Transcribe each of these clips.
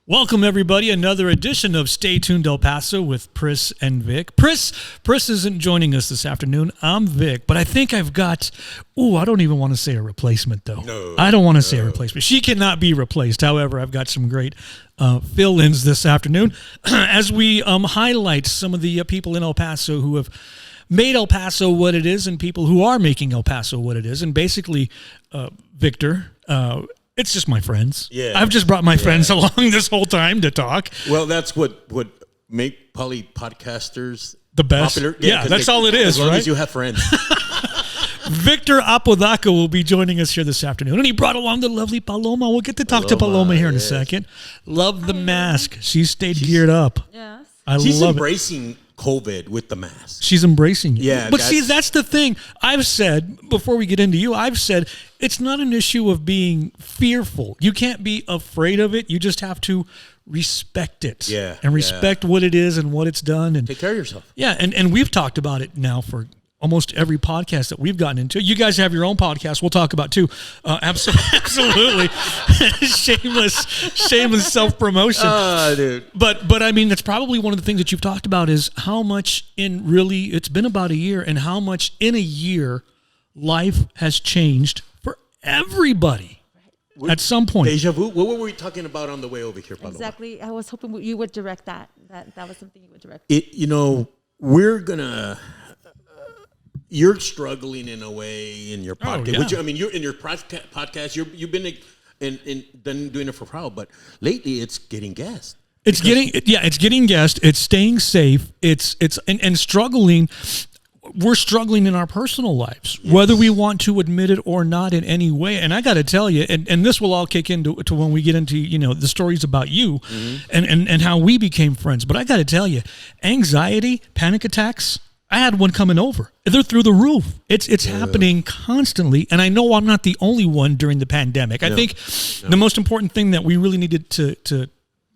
Welcome, everybody. Another edition of Stay Tuned El Paso with Priss and Vic. Priss isn't joining us this afternoon. I'm Vic, but I think I've got, I don't even want to say a replacement, though. No. I don't want to say a replacement. She cannot be replaced. However, I've got some great fill-ins this afternoon as we highlight some of the people in El Paso who have made El Paso what it is and people who are making El Paso what it is. And basically, Victor... it's just my friends. Yeah. I've just brought my friends along this whole time to talk. Well, that's what make podcasters the best. Popular. Yeah, that's all it is, as long right? as you have friends. Victor Apodaca will be joining us here this afternoon, and he brought along the lovely Paloma. We'll get to talk to Paloma here in a second. Love the mask. She's stayed geared up. Yes. She's love embracing COVID with the mask. She's embracing it. Yeah, but see, that's the thing. I've said, before we get into you, it's not an issue of being fearful. You can't be afraid of it. You just have to respect it. Yeah, and respect what it is and what it's done. And take care of yourself. Yeah, and we've talked about it now for almost every podcast that we've gotten into. You guys have your own podcast. We'll talk about too. Absolutely. shameless self-promotion. Dude. But I mean, that's probably one of the things that you've talked about is how much it's been about a year, and how much in a year life has changed for everybody at some point. Deja vu. What were we talking about on the way over here, Paloma? Exactly. I was hoping you would direct that. That was something you would direct. We're gonna... You're struggling in a way in your podcast. Yeah. Which, I mean, you're in your podcast. You've been then doing it for a while, but lately it's getting guests. It's getting guests. It's staying safe. It's struggling. We're struggling in our personal lives, whether we want to admit it or not in any way. And I got to tell you, and this will all kick into when we get into the stories about you and how we became friends. But I got to tell you, anxiety, panic attacks. I had one coming over. They're through the roof. It's happening constantly, and I know I'm not the only one during the pandemic. I think the most important thing that we really needed to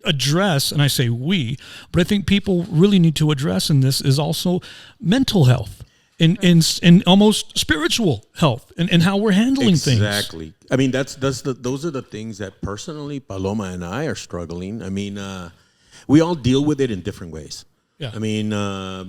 address, and I say we, but I think people really need to address in this is also mental health and almost spiritual health and how we're handling things. Exactly. I mean, those are the things that personally Paloma and I are struggling. I mean, we all deal with it in different ways. Yeah. I mean, I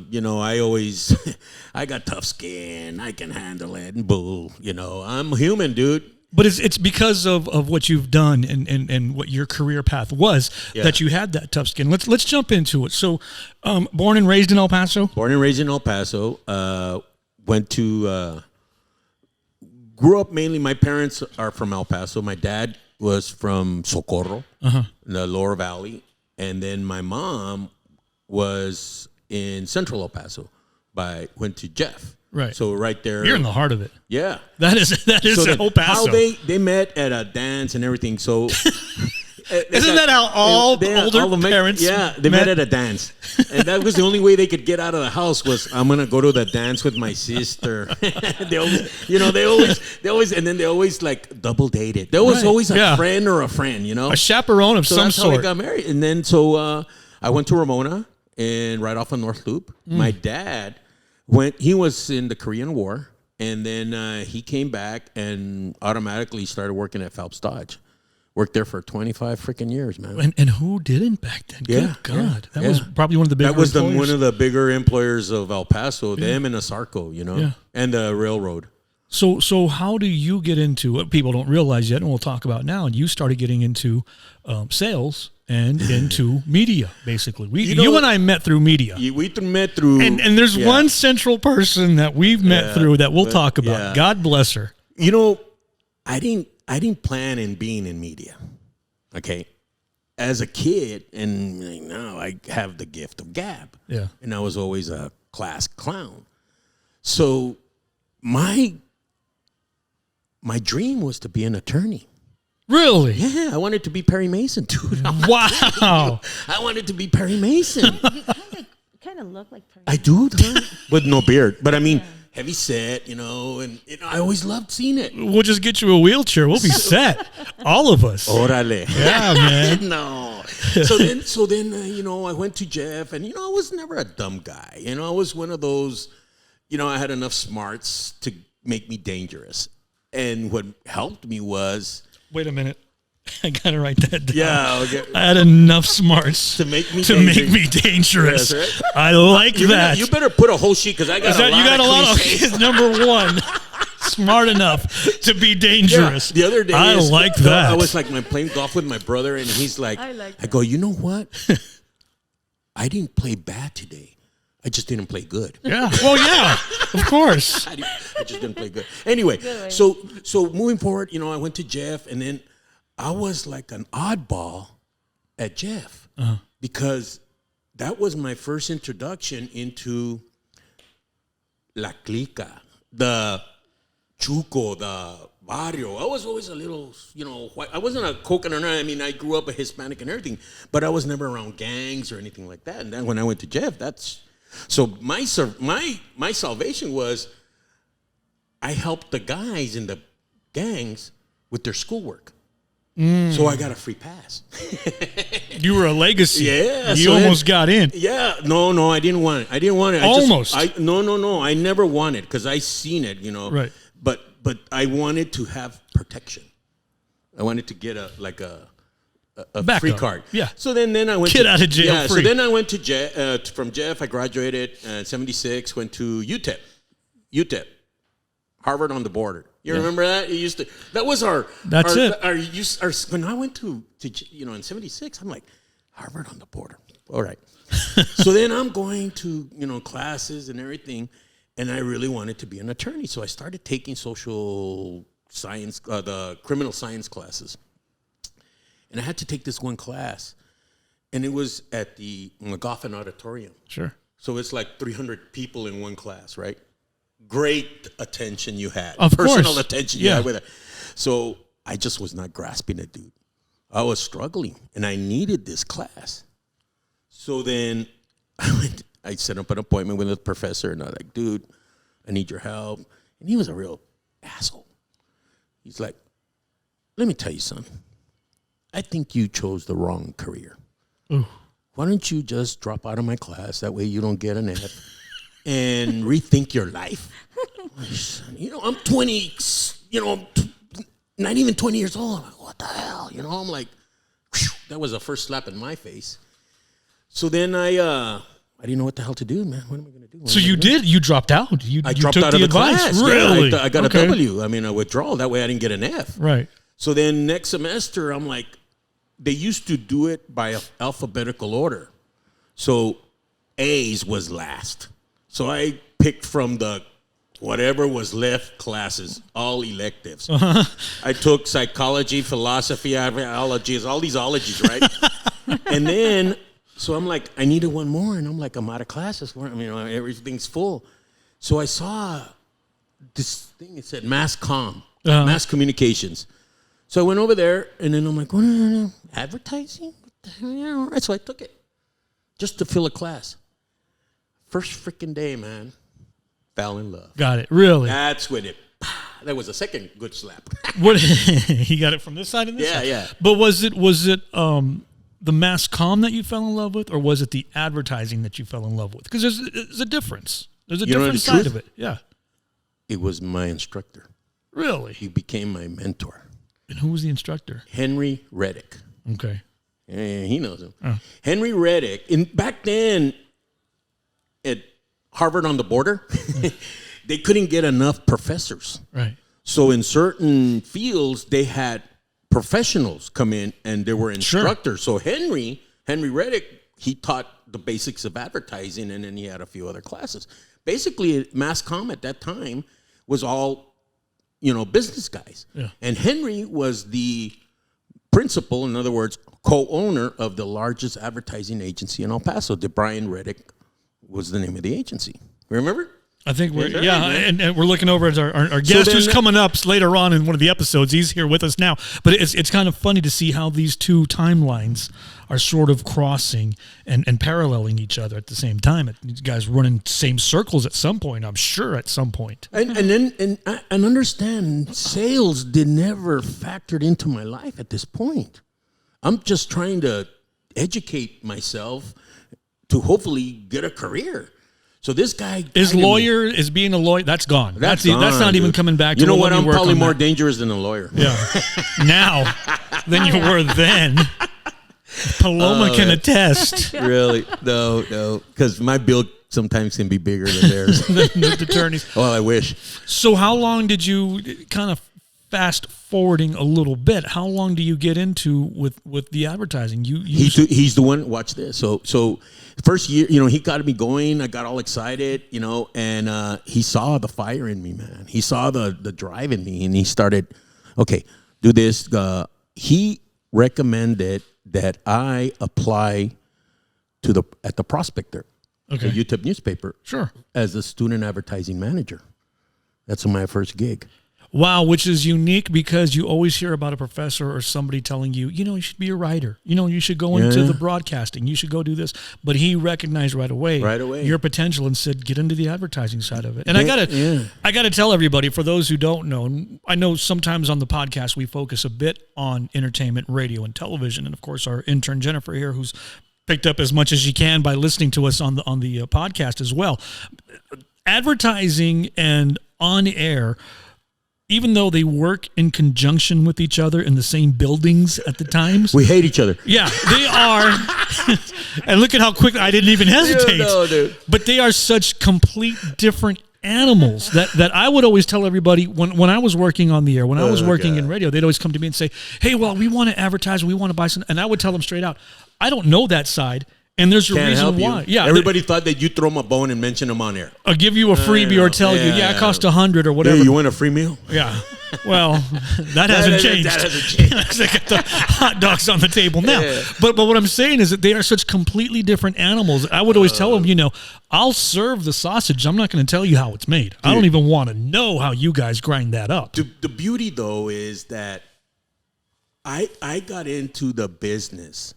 got tough skin. I can handle it. And bull, I'm human, dude. But it's because of what you've done and what your career path was that you had that tough skin. Let's jump into it. So, born and raised in El Paso? Born and raised in El Paso. Grew up mainly, my parents are from El Paso. My dad was from Socorro, in the Lower Valley. And then my mom was in Central El Paso. Went to Jeff. Right. So right there. You're in the heart of it. Yeah. That is El Paso. How they met at a dance and everything. So isn't that how all parents they met at a dance. And that was the only way they could get out of the house was I'm gonna go to the dance with my sister. they always like double dated. There was always a friend or a friend, A chaperone of some that's sort. How we got married. And then I went to Ramona and right off of North Loop. My dad he was in the Korean War, and then he came back and automatically started working at Phelps Dodge. Worked there for 25 freaking years, man. And who didn't back then? Good God. That was probably one of the bigger employers. That was one of the bigger employers of El Paso, them and Asarco, and the railroad. So how do you get into what people don't realize yet, and we'll talk about now, and you started getting into sales and into media, basically. You and I met through media. We met through... And there's one central person that we've met through that we'll talk about. Yeah. God bless her. I didn't plan in being in media, okay? As a kid, and now I have the gift of gab. Yeah. And I was always a class clown. So my dream was to be an attorney. Really? Yeah, I wanted to be Perry Mason, dude. Wow. I wanted to be Perry Mason. You kind of look like Perry. I do, with no beard. But I mean, heavy set, and I always loved seeing it. We'll just get you a wheelchair. We'll be set. All of us. Órale. Yeah, man. No. So then, I went to Jeff, and, I was never a dumb guy. I was one of those, I had enough smarts to make me dangerous. And what helped me was... Wait a minute. I gotta write that down. Yeah, okay. I had enough smarts To make me dangerous. Yes, right? I like that. You better put a whole sheet because I got a lot. You got of a lot of cliches. number one. Smart enough to be dangerous. Yeah, the other day, I like that. I was like, playing golf with my brother, and he's like, I go, you know what? I didn't play bad today. I just didn't play good. Yeah. Well, yeah, of course. I just didn't play good. Anyway, so moving forward, I went to Jeff, and then I was like an oddball at Jeff because that was my first introduction into La Clica, the Chuco, the barrio. I was always a little, I wasn't a coconut. I mean, I grew up a Hispanic and everything, but I was never around gangs or anything like that. And then when I went to Jeff, so my salvation was I helped the guys in the gangs with their schoolwork. So I got a free pass. You were a legacy. Yeah. You almost got in. Yeah. No, I didn't want it. Almost. No. I never wanted because I seen it, Right. But I wanted to have protection. I wanted to get a free card. Yeah. So then I went out of jail Yeah. free. So then I went to Jeff. From Jeff, I graduated in '76. Went to UTEP, Harvard on the border. You remember that? It used to. That was our. That's it. Our when I went to in '76, I'm like, Harvard on the border. All right. So then I'm going to classes and everything, and I really wanted to be an attorney. So I started taking social science, the criminal science classes, and I had to take this one class, and it was at the McGoffin Auditorium. Sure. So it's like 300 people in one class, right? Great attention you had. Of Personal course. attention you had with it. So I just was not grasping it, dude. I was struggling, and I needed this class. So then I set up an appointment with a professor, and I was like, dude, I need your help. And he was a real asshole. He's like, let me tell you, son. I think you chose the wrong career. Ooh. Why don't you just drop out of my class? That way you don't get an F and rethink your life. I'm 20, not even 20 years old. I'm like, what the hell? I'm like, whew, that was the first slap in my face. So then I didn't know what the hell to do, man. What am I going to do? So you dropped out. You dropped took out the of the advice. class. Really? Yeah, I got a W. I mean, a withdrawal. That way I didn't get an F. Right. So then next semester, I'm like, they used to do it by alphabetical order. So A's was last. So I picked from the whatever was left classes, all electives. Uh-huh. I took psychology, philosophy, biology, all these ologies, right? And then, so I'm like, I needed one more. And I'm like, I'm out of classes. Everything's full. So I saw this thing. It said mass mass communications. So I went over there, and then I'm like, no. Advertising? What the hell? All right, so I took it just to fill a class. First freaking day, man, fell in love. Got it. Really? That's when that was a second good slap. What? He got it from this side and this side? Yeah. But was it the mass comm that you fell in love with, or was it the advertising that you fell in love with? Because there's a difference. There's a different side of it. Yeah. It was my instructor. Really? He became my mentor. And who was the instructor? Henry Reddick. Okay. Yeah, he knows him. Oh. Henry Reddick. Back then, at Harvard on the border, they couldn't get enough professors. Right. So in certain fields, they had professionals come in, and there were instructors. Sure. So Henry Reddick, he taught the basics of advertising, and then he had a few other classes. Basically, mass comm at that time was all business guys. Yeah. And Henry was the principal, in other words, co-owner of the largest advertising agency in El Paso. Brian Reddick was the name of the agency. Remember? I think and we're looking over at our guest who's coming up later on in one of the episodes. He's here with us now. But it's kind of funny to see how these two timelines are sort of crossing and paralleling each other at the same time. These guys running same circles at some point, I'm sure, at some point. And understand, sales did never factored into my life at this point. I'm just trying to educate myself to hopefully get a career. So this guy is being a lawyer. That's gone. That's not even dude. coming back. To You know what? I'm work probably on more that. dangerous than a lawyer. Yeah. Now than you were then. Paloma can attest. Really? No, because my bill sometimes can be bigger than theirs. The attorneys. Well, I wish. So how long did you kind of fast forwarding a little bit? How long do you get into with the advertising? He's the one. Watch this. So first year, he got me going. I got all excited, and he saw the fire in me, man. He saw the drive in me, and he started, okay, do this. He recommended that I apply at the Prospector, okay, the UTEP newspaper, sure, as a student advertising manager. That's my first gig. Wow, which is unique because you always hear about a professor or somebody telling you, you should be a writer. You should go into the broadcasting. You should go do this. But he recognized right away your potential and said, get into the advertising side of it. And I gotta tell everybody, for those who don't know, and I know sometimes on the podcast we focus a bit on entertainment, radio, and television. And of course, our intern Jennifer here, who's picked up as much as she can by listening to us on the podcast as well. Advertising and on air, even though they work in conjunction with each other in the same buildings at the times. We hate each other. Yeah, they are. And look at how quick I didn't even hesitate. No, dude. But they are such complete different animals that I would always tell everybody when I was working on the air, when I was working in radio, they'd always come to me and say, hey, well, we want to advertise, we want to buy some. And I would tell them straight out, I don't know that side. And there's a reason why. Yeah, everybody thought that you throw them a bone and mention them on air. I'll give you a freebie or tell you, it cost $100 or whatever. Yeah, you want a free meal? Yeah. Well, that hasn't changed. That hasn't changed. They got the hot dogs on the table now. Yeah. But what I'm saying is that they are such completely different animals. I would always tell them, I'll serve the sausage. I'm not going to tell you how it's made. Dude, I don't even want to know how you guys grind that up. The beauty, though, is that I got into the business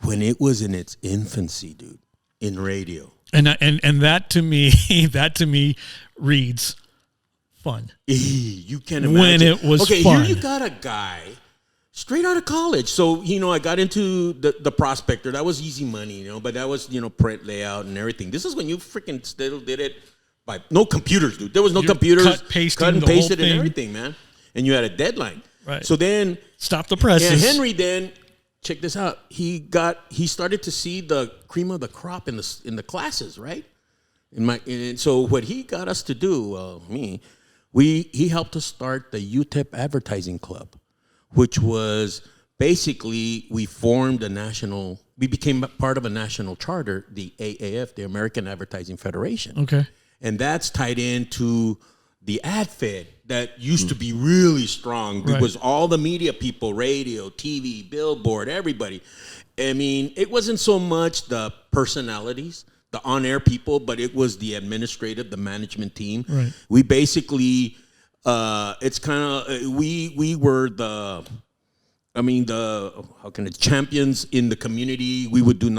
when it was in its infancy, dude, in radio. And that to me reads fun. You can imagine. When it was fun. Here you got a guy straight out of college. So, I got into the Prospector. That was easy money, but that was, print layout and everything. This is when you freaking still did it by no computers, dude. There was no computers. Cut and pasted and everything, man. And you had a deadline. Right. So then stop the presses. Yeah, Henry then, check this out. He started to see the cream of the crop in the classes, right? And so what he got us to do, he helped us start the UTEP Advertising Club, which was basically we became part of a national charter, the AAF, the American Advertising Federation. Okay. And that's tied into the AdFed that used to be really strong. It was all the media people, radio, TV, billboard, everybody. I mean, it wasn't so much the personalities, the on-air people, but it was the administrative, the management team. Right. We basically, it's kind of, we were champions in the community. We would do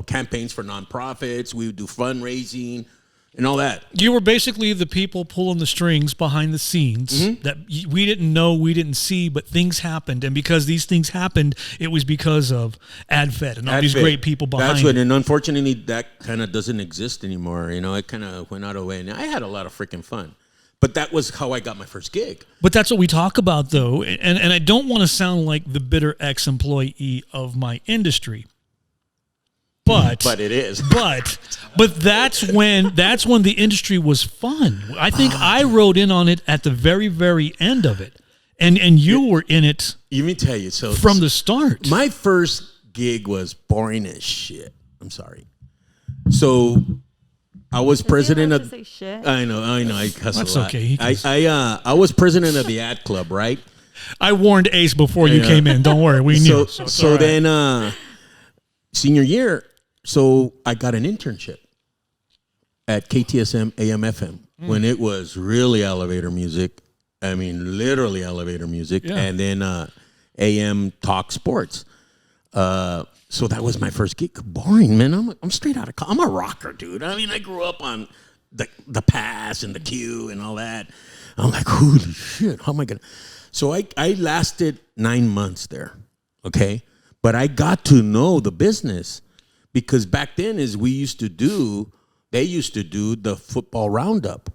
campaigns for nonprofits. We would do fundraising and all that. You were basically the people pulling the strings behind the scenes that we didn't know, we didn't see, but things happened. And because these things happened, it was because of AdFed and all these great people behind That's what, it. and unfortunately, that kind of doesn't exist anymore. It kind of went out of the way. And I had a lot of freaking fun. But that was how I got my first gig. But that's what we talk about, though. And I don't want to sound like the bitter ex-employee of my industry. But it is. But that's when the industry was fun. I think I rode in on it at the very, very end of it. And you were in it. Let me tell you, from the start. My first gig was boring as shit. I'm sorry. So I was president of. Say shit? I know. I cuss That's a lot. okay. I was president of the ad club, right? I warned Ace before you came in. Don't worry, we knew. So then, senior year, so I got an internship at KTSM AM/FM when it was really elevator music. I mean, literally elevator music, and then AM talk sports. So that was my first gig. Boring, man. I'm straight out of college. I'm a rocker, dude. I mean, I grew up on the Pass and the Q and all that. I'm like, holy shit, how am I gonna? So I lasted 9 months there, okay? But I got to know the business because back then we used to do they used to do the football roundup.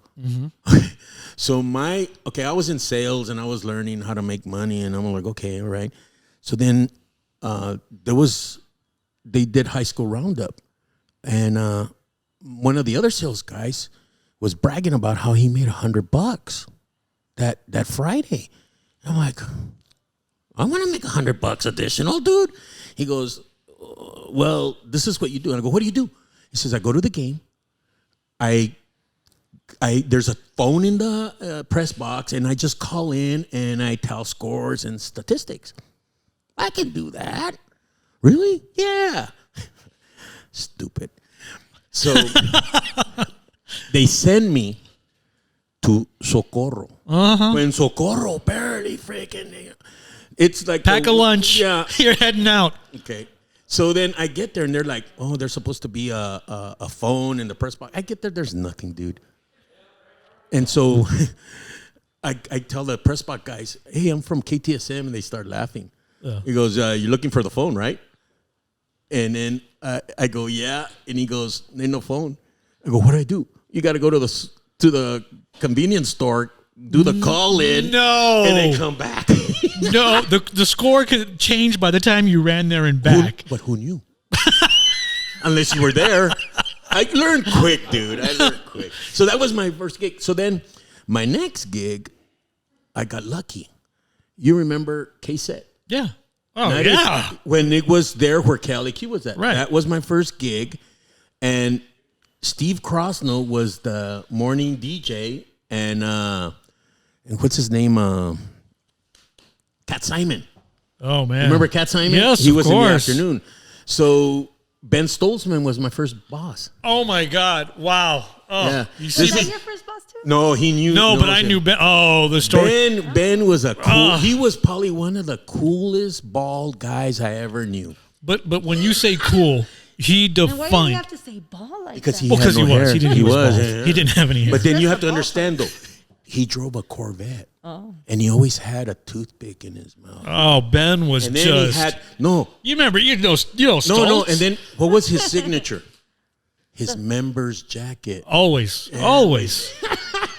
So I was in sales and I was learning how to make money, and I'm like, okay, all right. So then they did high school roundup, and one of the other sales guys was bragging about how he made $100 that Friday. I'm like, I want to make $100 additional, dude. He goes, well, this is what you do. And I go, what do you do? He says, I go to the game. There's a phone in the press box, and I just call in and I tell scores and statistics. I can do that. Really? Yeah. Stupid. So they send me to Socorro. When Socorro barely freaking, it's like Pack a lunch. Yeah. You're heading out. Okay. So then I get there and they're like, oh, there's supposed to be a phone in the press box. I get there, there's nothing, dude. And so I tell the press box guys, hey, I'm from KTSM, and they start laughing. He goes, you're looking for the phone, right? And then I go, yeah. And he goes, ain't no phone. I go, what do I do? You got to go to the convenience store, do the call in, No. and then come back. No, the score could change by the time you ran there and back. But who knew? Unless you were there. I learned quick, dude. I learned quick. So that was my first gig. So then my next gig, I got lucky. You remember K-Set? Yeah. Oh, That yeah. is when it was there where Cali Q was at. Right. That was my first gig. And Steve Crosno was the morning DJ. And what's his name? Cat Simon. Oh, man. Remember Cat Simon? Yes, he was of course. in the afternoon. So Ben Stoltzman was my first boss. Oh, my God. Wow. Oh, Yeah. you Was see that me? your first boss too? No, he knew. No, but knows I him. knew Ben. Oh, the story. Ben was a cool. He was probably one of the coolest bald guys I ever knew. But when you say cool, he And why did you defined. have to say ball like Because that? he Well, because had he no was. hair. He didn't. He He was, was. yeah. He didn't have any hair. But then you have to That's a understand though, he drove a Corvette. And he always had a toothpick in his mouth. Oh, Ben was And then just. he had no. You remember? You know. No. Stoltz? And then what was his signature? His member's jacket. Always.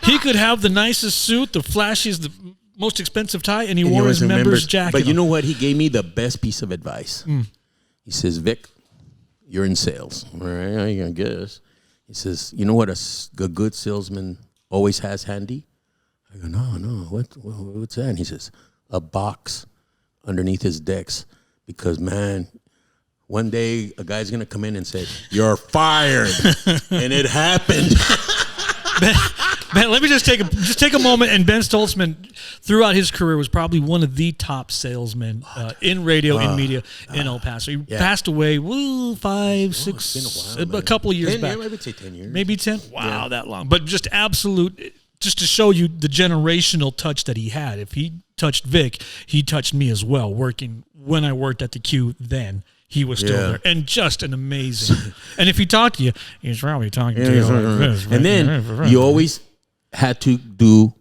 He could have the nicest suit, the flashiest, the most expensive tie, and he And wore was his a member's jacket. But you know what? He gave me the best piece of advice. He says, Vic, you're in sales. All right, I guess. He says, you know what a good salesman always has handy? I go, no. What's that? And he says, a box underneath his decks. Because, man, one day a guy's going to come in and say, you're fired. And it happened. Ben, let me just take a moment. And Ben Stoltzman, throughout his career, was probably one of the top salesmen in radio, in media, in El Paso. He passed away, 5, 6, it's been a while, a couple of years 10 back. years, I would say 10 years. Maybe 10? Wow, that long. But just absolute, just to show you the generational touch that he had. If he touched Vic, he touched me as well, working when I worked at the Q then. He was still there. And just an amazing. And if he talked to you, he's probably talking to you like this. And then you always had to do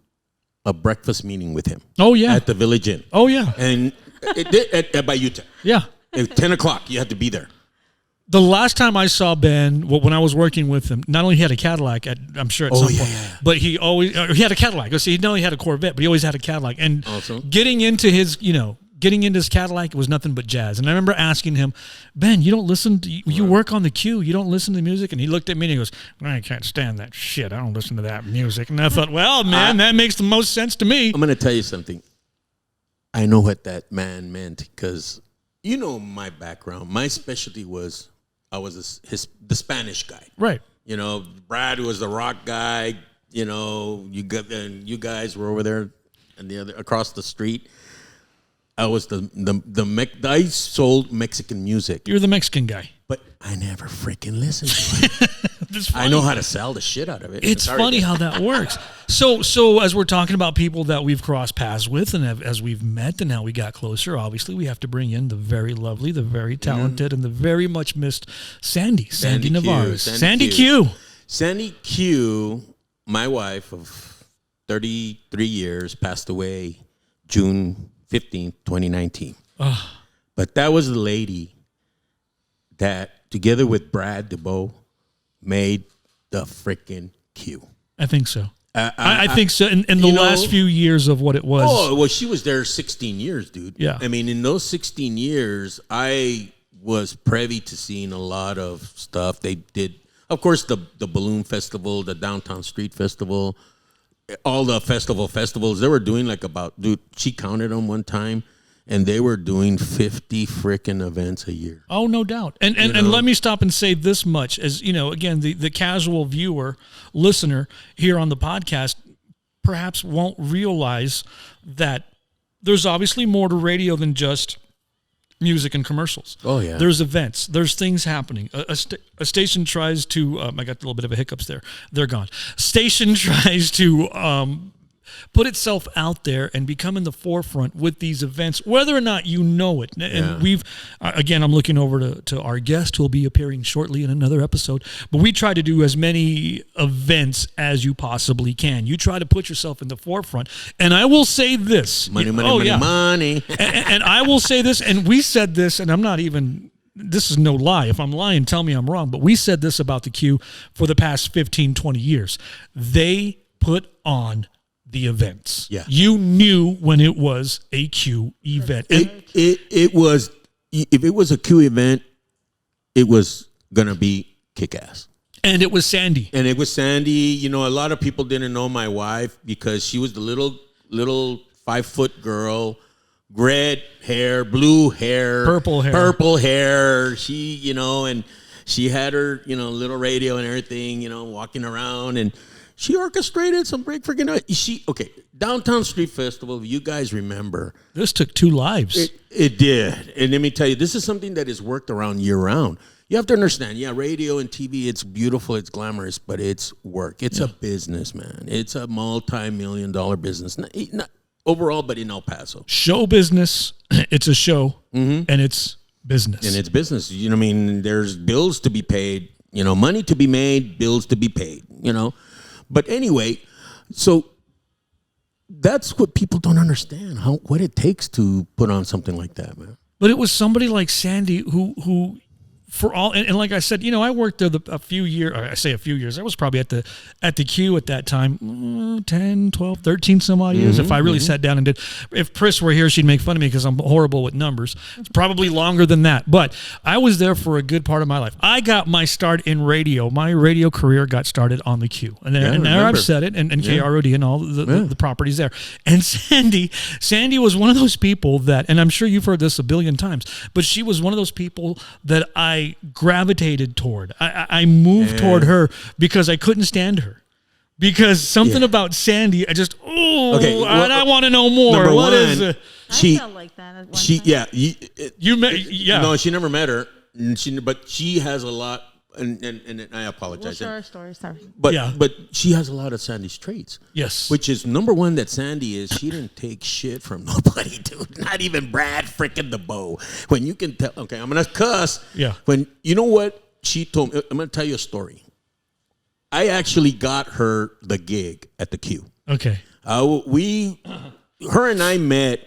a breakfast meeting with him. Oh, yeah. At the Village Inn. Oh, yeah. And it did at Bayuta. Yeah. At 10 o'clock, you had to be there. The last time I saw Ben, when I was working with him, not only he had a Cadillac, I'm sure at some point, but he always he had a Cadillac. He not only had a Corvette, but he always had a Cadillac. And Also? getting into his Cadillac was nothing but jazz. And I remember asking him, Ben, you don't listen to, you work on the Q, you don't listen to music? And he looked at me and he goes, I can't stand that shit. I don't listen to that music. And I thought, well, man, that makes the most sense to me. I'm going to tell you something. I know what that man meant because you know my background. My specialty was I was the Spanish guy. Right. You know, Brad was the rock guy. You know, you guys were over there and across the street. I was I sold Mexican music. You're the Mexican guy. But I never freaking listened to it. That's funny. I know how to sell the shit out of it. It's Sorry, funny guys. how that works. So as we're talking about people that we've crossed paths with and as we've met and how we got closer, obviously we have to bring in the very lovely, the very talented, and the very much missed Sandy Navarro. Sandy Q. Sandy Q, my wife of 33 years, passed away June 15th, 2019. But that was the lady that, together with Brad DeBow, made the freaking Q. I think so. I think so. In the last few years of what it was. Oh, well, she was there 16 years, dude. Yeah. I mean, in those 16 years, I was privy to seeing a lot of stuff. They did, of course, the Balloon Festival, the Downtown Street Festival, all the festivals. They were doing dude, she counted them one time, and they were doing 50 freaking events a year. Oh, no doubt. And let me stop and say this much. As you know, again, the casual viewer, listener here on the podcast perhaps won't realize that there's obviously more to radio than just music and commercials. Oh, yeah. There's events. There's things happening. A station tries to, I got a little bit of a hiccups there. They're gone. Station tries to put itself out there and become in the forefront with these events, whether or not you know it. And we've, again, I'm looking over to our guest who will be appearing shortly in another episode, but we try to do as many events as you possibly can. You try to put yourself in the forefront. And I will say this. Money. And I will say this, and we said this, and I'm not even... This is no lie. If I'm lying, tell me I'm wrong. But we said this about the Q for the past 15, 20 years. They put on the events. Yeah. You knew when it was a Q event. It was, if it was a Q event, it was going to be kick-ass. And it was Sandy. And it was Sandy. You know, a lot of people didn't know my wife because she was the little 5-foot girl, red hair, blue hair, purple hair. She, you know, and she had her, you know, little radio and everything, you know, walking around, and she orchestrated some great freaking night. Downtown Street Festival, if you guys remember. This took 2 lives. It did. And let me tell you, this is something that is worked around year round. You have to understand, radio and TV, it's beautiful, it's glamorous, but it's work. It's a business, man. It's a multi-million-dollar business. Not overall, but in El Paso. Show business, it's a show, and it's business. And it's business. You know what I mean? There's bills to be paid, you know, money to be made, bills to be paid, you know. But anyway, so that's what people don't understand, what it takes to put on something like that, man. But it was somebody like Sandy who for all, and like I said, you know, I worked there a few years, or I say a few years, I was probably at the Q at that time, 10, 12, 13 some odd years, if I really sat down and did. If Priss were here, she'd make fun of me because I'm horrible with numbers. It's probably longer than that, but I was there for a good part of my life. I got my start in radio. My radio career got started on the Q. And there I've said it, and KROD and all the properties there. And Sandy was one of those people that, and I'm sure you've heard this a billion times, but she was one of those people that I gravitated toward. I moved toward her because I couldn't stand her. Because something about Sandy, I just, I want to know more. What is it? I felt like that at one time. No, she never met her, but she has a lot, and I apologize. We'll share our story, sorry. But she has a lot of Sandy's traits. Yes. Which is, number one, that Sandy is, she didn't take shit from nobody, dude. Not even Brad freaking DeBow. When you can tell, okay, I'm going to cuss. Yeah. When, you know what she told me? I'm going to tell you a story. I actually got her the gig at the Q. Okay. Her and I met.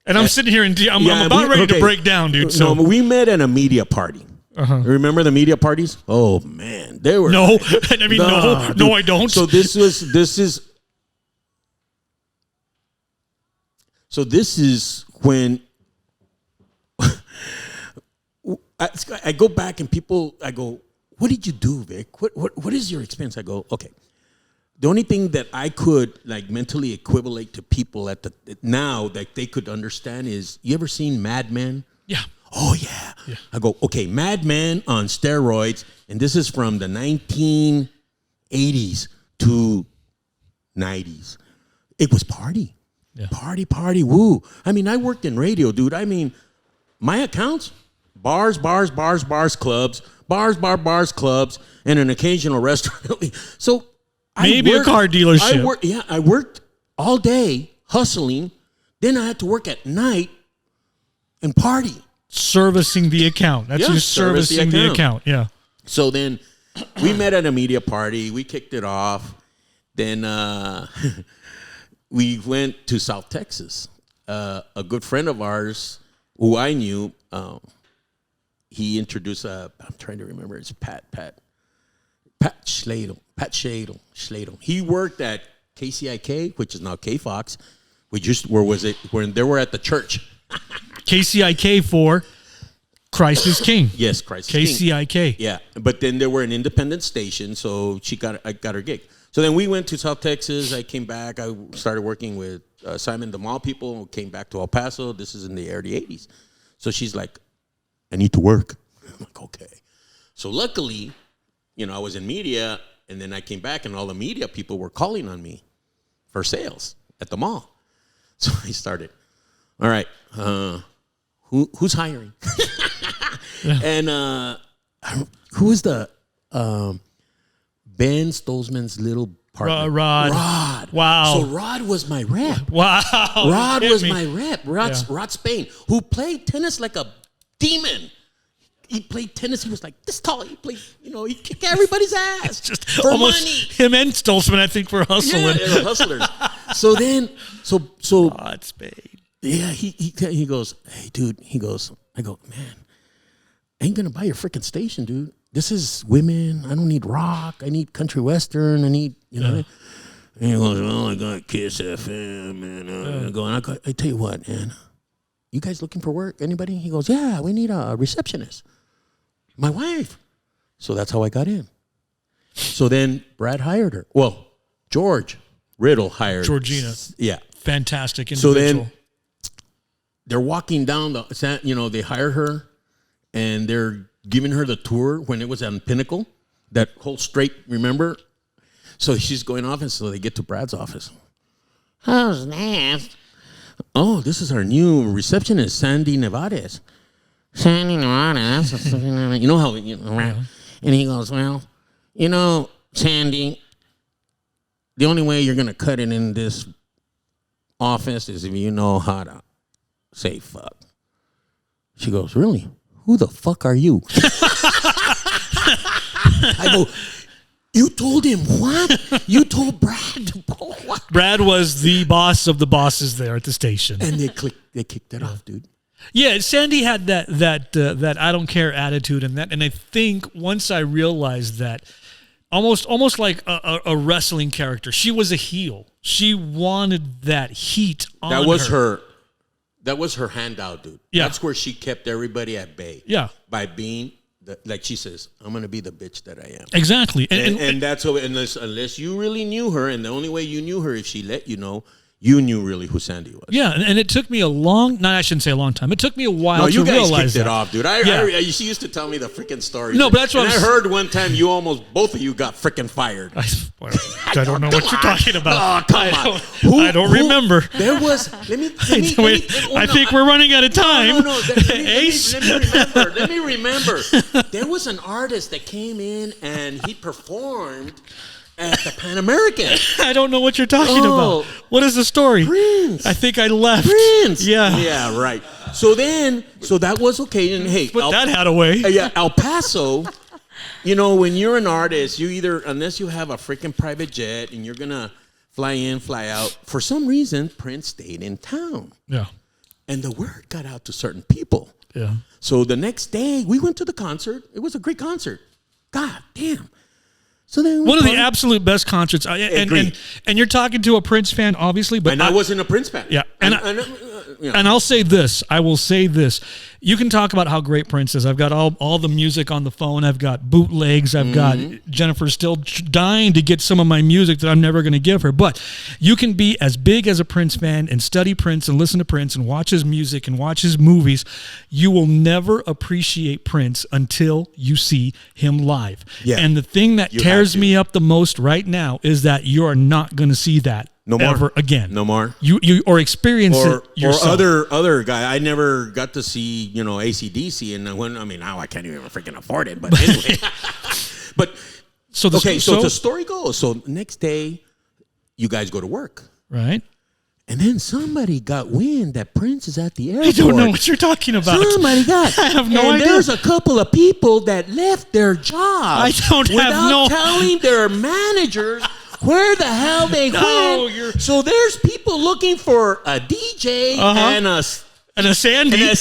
And I'm sitting here and I'm about ready to break down, dude. So. No, we met at a media party. Remember the media parties? Oh man, they were. No, I mean no, I don't. So this is when I go back and I go, what did you do, Vic? What is your experience? I go, okay. The only thing that I could like mentally equivalent to people now that they could understand is, you ever seen Mad Men? Yeah. Oh, yeah. I go, okay, Mad Men on steroids, and this is from the 1980s to 90s. It was party. Yeah. Party, woo. I mean, I worked in radio, dude. I mean, my accounts, bars, clubs, clubs, and an occasional restaurant. So maybe a car dealership. I worked all day hustling. Then I had to work at night and party. Servicing the account. That's just servicing the account. Yeah. So then we met at a media party. We kicked it off. Then we went to South Texas. A good friend of ours who I knew, he introduced I'm trying to remember. It's Pat. Pat Schladel. He worked at KCIK, which is now K-Fox. When they were at the church. KCIK for Christ is King. Yes, Christ is King. KCIK. Yeah, but then they were an independent station, so I got her gig. So then we went to South Texas. I came back. I started working with Simon the Mall people. Came back to El Paso. This is in the early 80s. So she's like, I need to work. I'm like, okay. So luckily, I was in media, and then I came back, and all the media people were calling on me for sales at the mall. So I started, all right, who's hiring? And who is the Ben Stolzman's little partner? Rod. Wow. So Rod was my rep. Wow. Rod was my rep. Rod Spain, who played tennis like a demon. He played tennis. He was like this tall. He played, he kicked everybody's ass just for almost money. Him and Stolzman, I think, were hustling. Yeah, they were hustlers. So then, so Rod Spain. Yeah, he goes, hey, dude. I go, man, I ain't gonna buy your freaking station, dude. This is women. I don't need rock. I need country western. I need, And he goes, well, I got Kiss FM, and I tell you what, man. You guys looking for work? Anybody? He goes, yeah, we need a receptionist. My wife. So that's how I got in. So then Brad hired her. Well, George Riddle hired Georgina. Yeah. Fantastic individual. So then they're walking down they hire her, and they're giving her the tour when it was on Pinnacle, that whole straight, remember? So she's going off, and so they get to Brad's office. How's that? Oh, this is our new receptionist, Sandy Nevarez. Sandy Nevarez. You know how, right? And he goes, well, Sandy, the only way you're going to cut it in this office is if you know how to say fuck. She goes, really? Who the fuck are you? I go, you told him what? You told Brad what? Brad was the boss of the bosses there at the station. And they kicked it off, dude. Yeah, Sandy had that I don't care attitude, and I think once I realized that, almost like a wrestling character, she was a heel. She wanted that heat on her. That was her handout, dude. Yeah. That's where she kept everybody at bay. Yeah. By being, like she says, I'm going to be the bitch that I am. Exactly. And that's how, unless you really knew her, and the only way you knew her, if she let you know, you knew really who Sandy was. Yeah, and it took me I shouldn't say a long time. It took me a while to realize that. You guys kicked it off, dude. She used to tell me the freaking story. No, but that's what I heard one time both of you got freaking fired. I don't know what you're talking about. Oh, come on. I don't remember. There was, I think we're running out of time. No. Let me remember. There was an artist that came in and he performed at the Pan American. I don't know what you're talking about. What is the story? Prince. I think I left. Prince. Yeah. Yeah, right. So that was okay. And hey, put that hat away. Yeah, El Paso, when you're an artist, you either, unless you have a freaking private jet and you're going to fly in, fly out, for some reason, Prince stayed in town. Yeah. And the word got out to certain people. Yeah. So the next day, we went to the concert. It was a great concert. God damn. So then one of the absolute best concerts, and you're talking to a Prince fan, obviously, but I wasn't a Prince fan. Yeah, and I'll say this. I will say this. You can talk about how great Prince is. I've got all the music on the phone. I've got bootlegs. I've got Jennifer still dying to get some of my music that I'm never going to give her. But you can be as big as a Prince fan and study Prince and listen to Prince and watch his music and watch his movies. You will never appreciate Prince until you see him live. Yeah. And the thing that tears me up the most right now is that you are not going to see that. No more. Ever again. No more. You or experience it yourself. Or other guy. I never got to see, AC/DC, and now I can't even freaking afford it. But anyway. So the story goes. So next day, you guys go to work. Right. And then somebody got wind that Prince is at the airport. I don't know what you're talking about. Somebody got. I have no idea. There's a couple of people that left their jobs. without telling their managers where the hell they went. So there's people looking for a DJ and a Sandy. You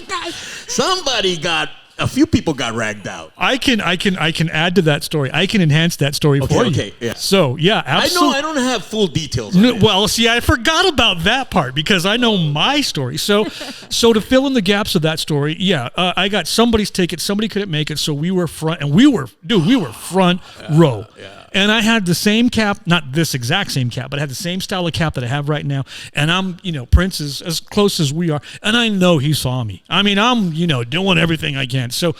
guys, somebody got a few people got ragged out. I can add to that story. I can enhance that story for you. Okay, yeah. So yeah, absolutely. I don't have full details on it. Well, see, I forgot about that part because I know my story. So to fill in the gaps of that story, yeah, I got somebody's ticket. Somebody couldn't make it, so we were front, and we were front row. Yeah. And I had the same cap, not this exact same cap, but I had the same style of cap that I have right now. And I'm, Prince is as close as we are. And I know he saw me. I mean, I'm, doing everything I can. So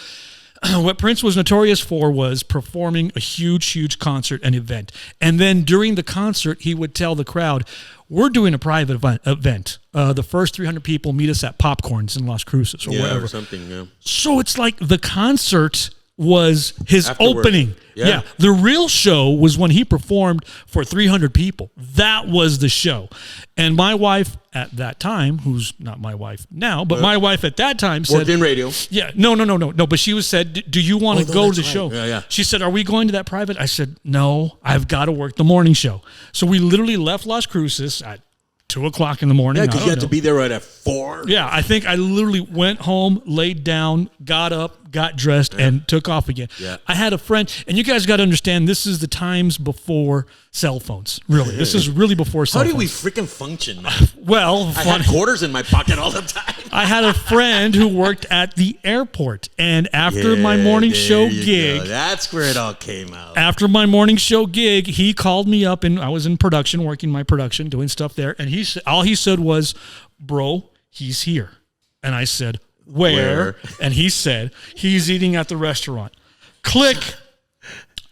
what Prince was notorious for was performing a huge concert and event. And then during the concert, he would tell the crowd, we're doing a private event. The first 300 people meet us at Popcorns in Las Cruces or whatever. Or something, yeah. So it's like the concert was his opening. Yeah. The real show was when he performed for 300 people. That was the show. And my wife at that time, who's not my wife now, but my wife at that time said... Worked in radio. Yeah, no. But she said, do you want to go to the show? Yeah. She said, are we going to that private? I said, no, I've got to work the morning show. So we literally left Las Cruces at 2:00 in the morning. Yeah, because you had to be there right at 4. Yeah, I think I literally went home, laid down, got up, got dressed, and took off again. Yeah. I had a friend, and you guys got to understand, this is the times before cell phones. Really, this is really before cell phones. How do we freaking function, man? Well, I had quarters in my pocket all the time. I had a friend who worked at the airport, and after my morning show gig, that's where it all came out. After my morning show gig, he called me up, and I was in production, working my production, doing stuff there, and all he said was, "Bro, he's here," and I said, "Where?" And he said, "He's eating at the restaurant." Click.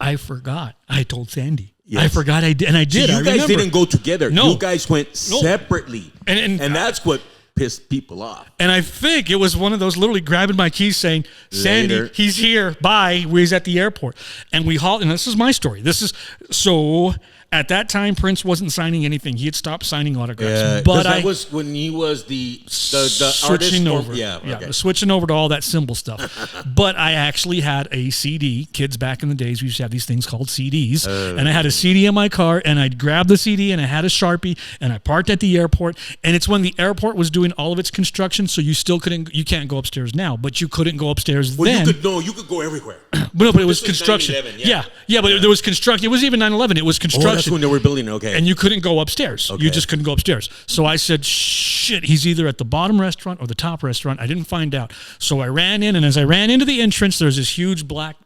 I forgot. I told Sandy. Yes. I forgot I did, and I did. So you guys didn't go together. No. You guys went separately, and that's what pissed people off. And I think it was one of those literally grabbing my keys saying, Sandy, he's here. Bye. He's at the airport. And we hauled, and this is my story. So at that time, Prince wasn't signing anything. He had stopped signing autographs. But that was when he was the switching artist. over. Switching over to all that symbol stuff. But I actually had a CD. Kids back in the days, we used to have these things called CDs. And I had a CD in my car, and I'd grab the CD, and I had a Sharpie, and I parked at the airport. And it's when the airport was doing all of its construction, so you can't go upstairs now, but you couldn't go upstairs then. You could go everywhere. But it was construction. But there was construction. It was even 9/11. It was construction. That's when they were building, okay. And you couldn't go upstairs. Okay. You just couldn't go upstairs. So I said, shit, he's either at the bottom restaurant or the top restaurant. I didn't find out. So I ran in, and as I ran into the entrance, there's this huge black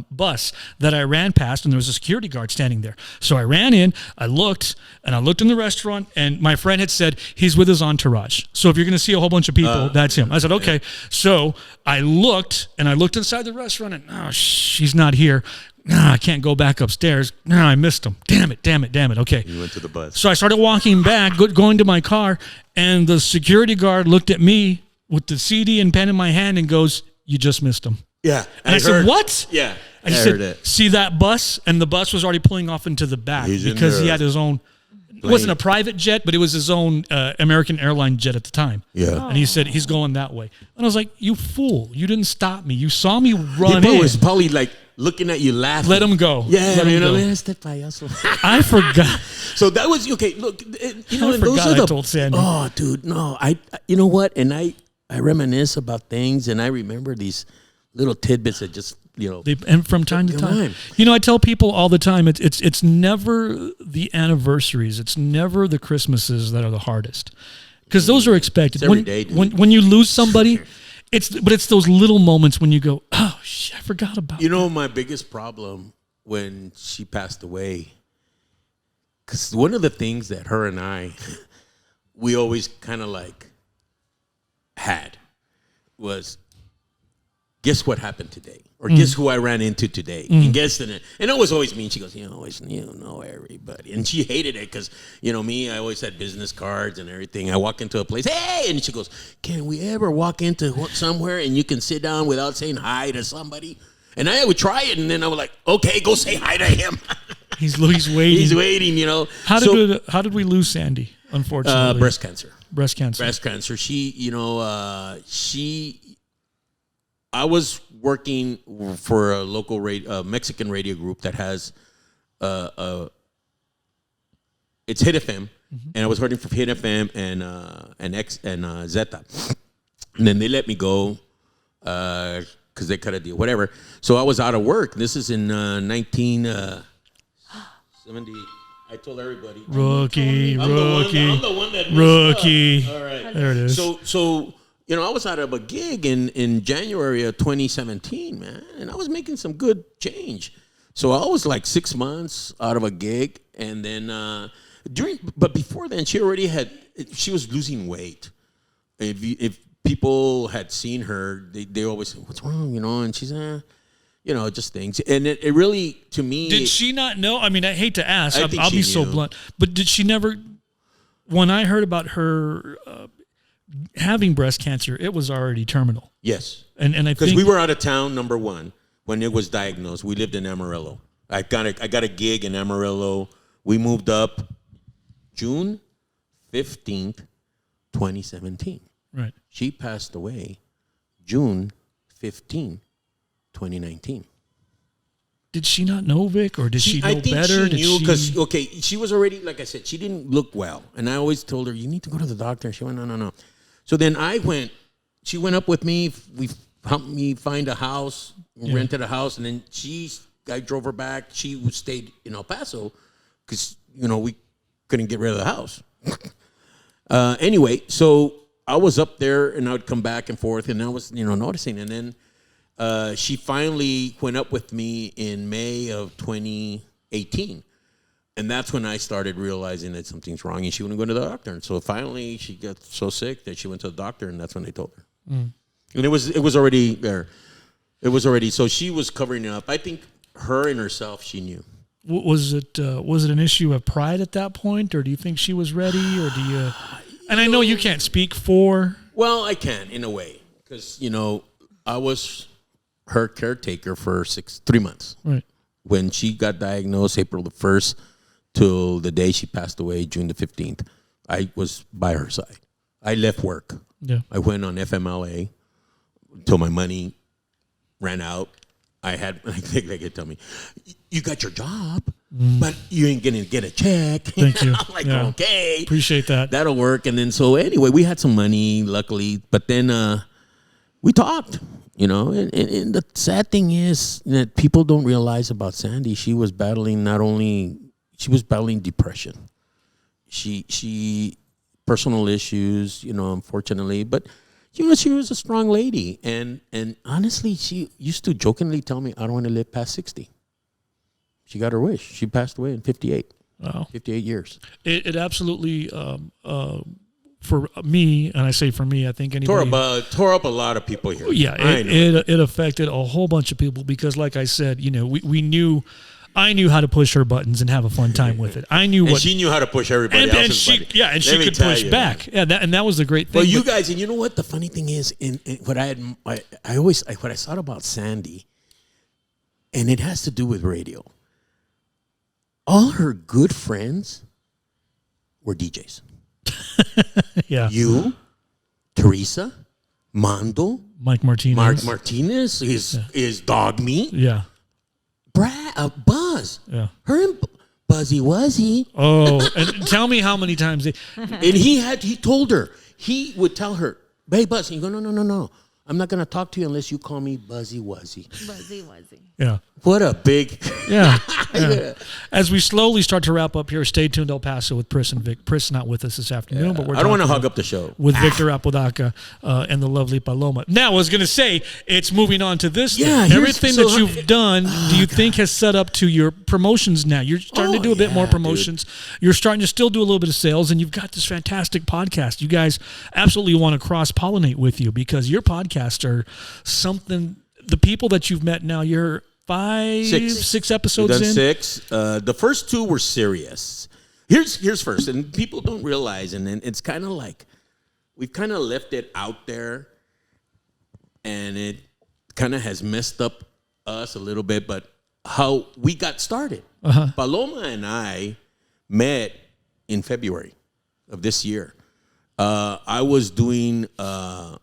bus that I ran past, and there was a security guard standing there. So I ran in, I looked in the restaurant, and my friend had said, he's with his entourage. So if you're going to see a whole bunch of people, that's him. I said, okay. Yeah. So I looked inside the restaurant, and he's not here. I can't go back upstairs. I missed him. Damn it. Okay. You went to the bus. So I started walking back, going to my car, and the security guard looked at me with the CD and pen in my hand and goes, you just missed him. Yeah. And I said, what? Yeah. I said, see that bus? And the bus was already pulling off into the back because he had his own. It wasn't a private jet, but it was his own American airline jet at the time. Yeah. And he said, he's going that way. And I was like, you fool. You didn't stop me. You saw me run in. He was probably like looking at you laughing. Let him go. Yeah. Let him go. I forgot. So that was, okay, look. I forgot I told Sandy. Oh, dude, no. You know what? And I reminisce about things, and I remember these little tidbits that just, and from time to time, I tell people all the time, it's never the anniversaries, it's never the Christmases that are the hardest, because those are expected. It's every day, dude. When you lose somebody, it's those little moments when you go, oh shit, I forgot about. My biggest problem when she passed away, because one of the things that her and I, we always kind of like had was, guess what happened today? Or guess who I ran into today? And guess and it was always me. She goes, you know everybody. And she hated it because, me, I always had business cards and everything. I walk into a place, hey, and she goes, can we ever walk into somewhere and you can sit down without saying hi to somebody? And I would try it, and then I was like, okay, go say hi to him. He's waiting. He's waiting, How did we lose Sandy, unfortunately? Breast cancer. Breast cancer. She, I was working for a local Mexican radio group that has it's Hit FM, and I was working for Hit FM and Zeta, and then they let me go. because they cut a deal, whatever. So I was out of work. This is in 1970. I told everybody. Rookie. I'm the one that Rookie. All right. There it is. So you know, I was out of a gig in January of 2017, man, and I was making some good change. So I was like 6 months out of a gig, and then but before then, she was losing weight. If people had seen her, they always say, "What's wrong?" You know, and she's you know, just things. And it really, to me, did she not know? I mean, I hate to ask. I'll be so knew. blunt, but did she never? When I heard about her having breast cancer, it was already terminal. Yes, and I because think we were out of town. Number one, when it was diagnosed, we lived in Amarillo. I got a gig in Amarillo. We moved up June 15th, 2017. Right. She passed away June 15th, 2019. Did she not know, Vic, or did she know I think better? She knew because, okay, she was already, like I said, she didn't look well. And I always told her, you need to go to the doctor. She went, no. So then she went up with me. We helped me find a house, rented a house. And then I drove her back. She stayed in El Paso because, you know, we couldn't get rid of the house. Anyway, so I was up there and I would come back and forth and I was, you know, noticing. And then she finally went up with me in May of 2018. And that's when I started realizing that something's wrong and she wouldn't go to the doctor. And so finally she got so sick that she went to the doctor and that's when they told her. And it was already there. It was already, so she was covering it up. I think her and herself, she knew. Was it an issue of pride at that point, or do you think she was ready, or do you? And I know you can't speak for. Well, I can in a way because you know I was her caretaker for 3 months. Right. When she got diagnosed, April the 1st, till the day she passed away, June the 15th, I was by her side. I left work. Yeah. I went on FMLA until my money ran out. I think they could tell me, you got your job, but you ain't going to get a check. Thank you. I'm like, Yeah. okay. Appreciate that. That'll work. And then, so anyway, we had some money, luckily. But then we talked, you know. And the sad thing is that people don't realize about Sandy. She was battling depression. She personal issues, you know, unfortunately. But you know, she was a strong lady, and honestly, she used to jokingly tell me, "I don't want to live past 60." She got her wish. She passed away in 58. Wow. 58 years. It absolutely, for me, and I say for me, I think anybody Tore up a lot of people here. Yeah, it affected a whole bunch of people because, like I said, you know, I knew how to push her buttons and have a fun time with it. I knew and what she knew how to push everybody else's button. Yeah, and she could push back. Yeah, and that was the great thing. Well, you guys, and you know what? The funny thing is, what I thought about Sandy, and it has to do with radio. All her good friends were DJs. Yeah, You, Teresa, Mondo, Mike Martinez, Mark Martinez, his dog meat. Yeah. Buzz. Yeah. Her and Buzzy Wuzzy. Oh, and tell me how many times And he told her, he would tell her, "Hey, Buzz," and you go, no. I'm not going to talk to you unless you call me Buzzy Wuzzy. Buzzy Wuzzy. Yeah. What a big... Yeah. As we slowly start to wrap up here, stay tuned, El Paso, with Priss and Vic. Priss not with us this afternoon, but we're I don't want to talking hug up the show. with Victor Apodaca and the lovely Paloma. Now, I was going to say, it's moving on to this. Yeah, thing. Everything that you've done, do you think has set up to your promotions now? You're starting to do a bit more promotions. Dude. You're starting to still do a little bit of sales, and you've got this fantastic podcast. You guys absolutely want to cross-pollinate with you because your podcasts are something, the people that you've met now, you're six episodes We've done in. 6. The first 2 were serious. Here's first, and people don't realize, and it's kind of like we've kind of left it out there, and it kind of has messed up us a little bit. But how we got started, Paloma and I met in February of this year. I was doing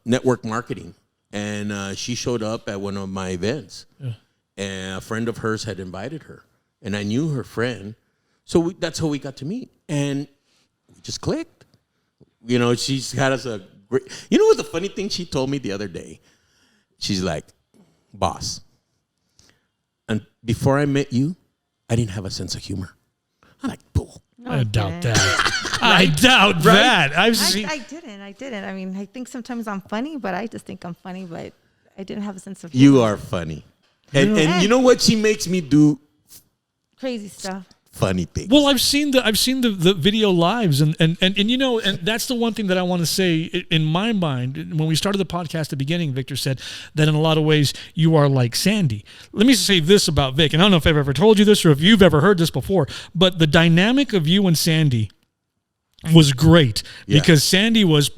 network marketing, and she showed up at one of my events. Yeah. And a friend of hers had invited her, and I knew her friend, so that's how we got to meet, and we just clicked. You know, she's had us a great. You know what the funny thing she told me the other day? She's like, boss. And before I met you, I didn't have a sense of humor. I'm like, bull. I doubt that. I doubt that. I didn't. I mean, I think sometimes I'm funny, but I just think I'm funny, but I didn't have a sense of humor. You are funny. And you know what? She makes me do crazy stuff. Funny things. Well, I've seen the video lives and you know, and that's the one thing that I want to say in my mind. When we started the podcast at the beginning, Victor said that in a lot of ways you are like Sandy. Let me say this about Vic, and I don't know if I've ever told you this or if you've ever heard this before, but the dynamic of you and Sandy was great because Sandy was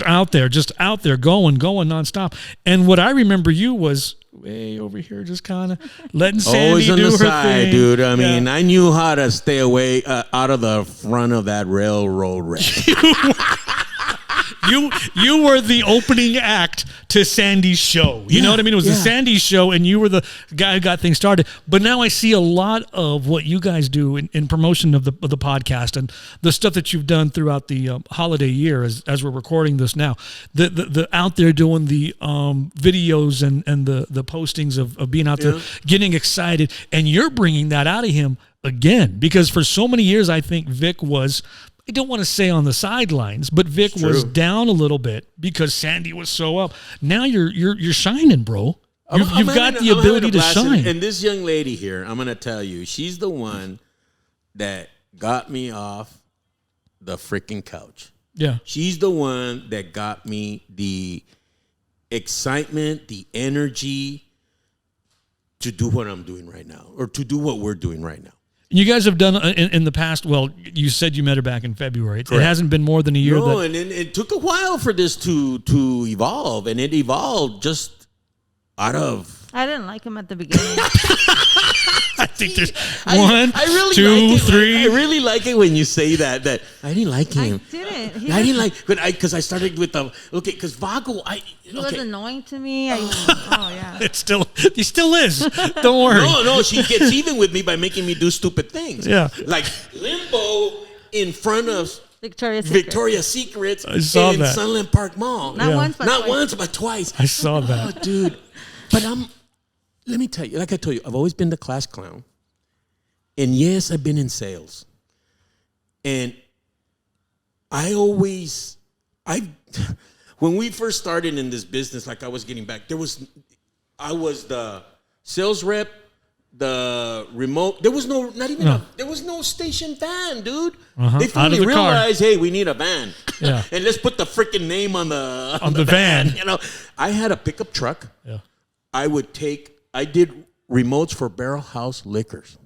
out there going nonstop. And what I remember you was way over here, just kind of letting Sandy always on do the her side, thing. dude. I mean, I knew how to stay away out of the front of that railroad wreck. You were the opening act to Sandy's show. You know what I mean? It was the Sandy show, and you were the guy who got things started. But now I see a lot of what you guys do in promotion of the podcast and the stuff that you've done throughout the holiday year as we're recording this now. The out there doing the videos and the postings of being out there, getting excited, and you're bringing that out of him again, because for so many years I think Vic was, I don't want to say on the sidelines, but Vic was down a little bit because Sandy was so up. Now you're shining, bro. You've got the ability to shine. And this young lady here, I'm going to tell you, she's the one that got me off the freaking couch. Yeah. She's the one that got me the excitement, the energy to do what I'm doing right now, or to do what we're doing right now. You guys have done in the past. Well, you said you met her back in February. It hasn't been more than a year. No, and it took a while for this to evolve, and it evolved just out of. I didn't like him at the beginning. I think there's one, two, three. I really like it when you say that I didn't like him. I didn't. I didn't like, because I started with the because Vago. He was annoying to me. Yeah. He still is. Don't worry. No, she gets even with me by making me do stupid things. Yeah, like limbo in front of Victoria's Secrets I saw in that. Sunland Park Mall. Not once, but twice. I saw that. Oh, dude. But let me tell you, like I told you, I've always been the class clown. And yes, I've been in sales. And when we first started in this business, like I was getting back, I was the sales rep, the remote. There was there was no station van, dude. They finally realized, hey, we need a van. Yeah. And let's put the freaking name on the van. You know, I had a pickup truck. Yeah. I did remotes for Barrel House Liquors.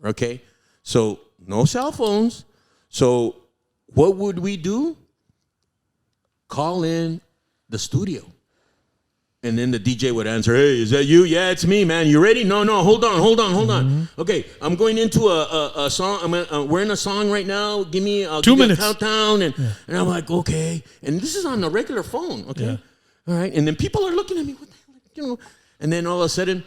Okay. So no cell phones. So what would we do? Call in the studio. And then the DJ would answer, hey, is that you? Yeah, it's me, man. You ready? No, hold on. Mm-hmm. Okay, I'm going into a song. We're in a song right now. Give me 2 minutes. A countdown. And I'm like, okay. And this is on a regular phone, okay? Yeah. All right. And then people are looking at me, what the hell? You know. And then all of a sudden,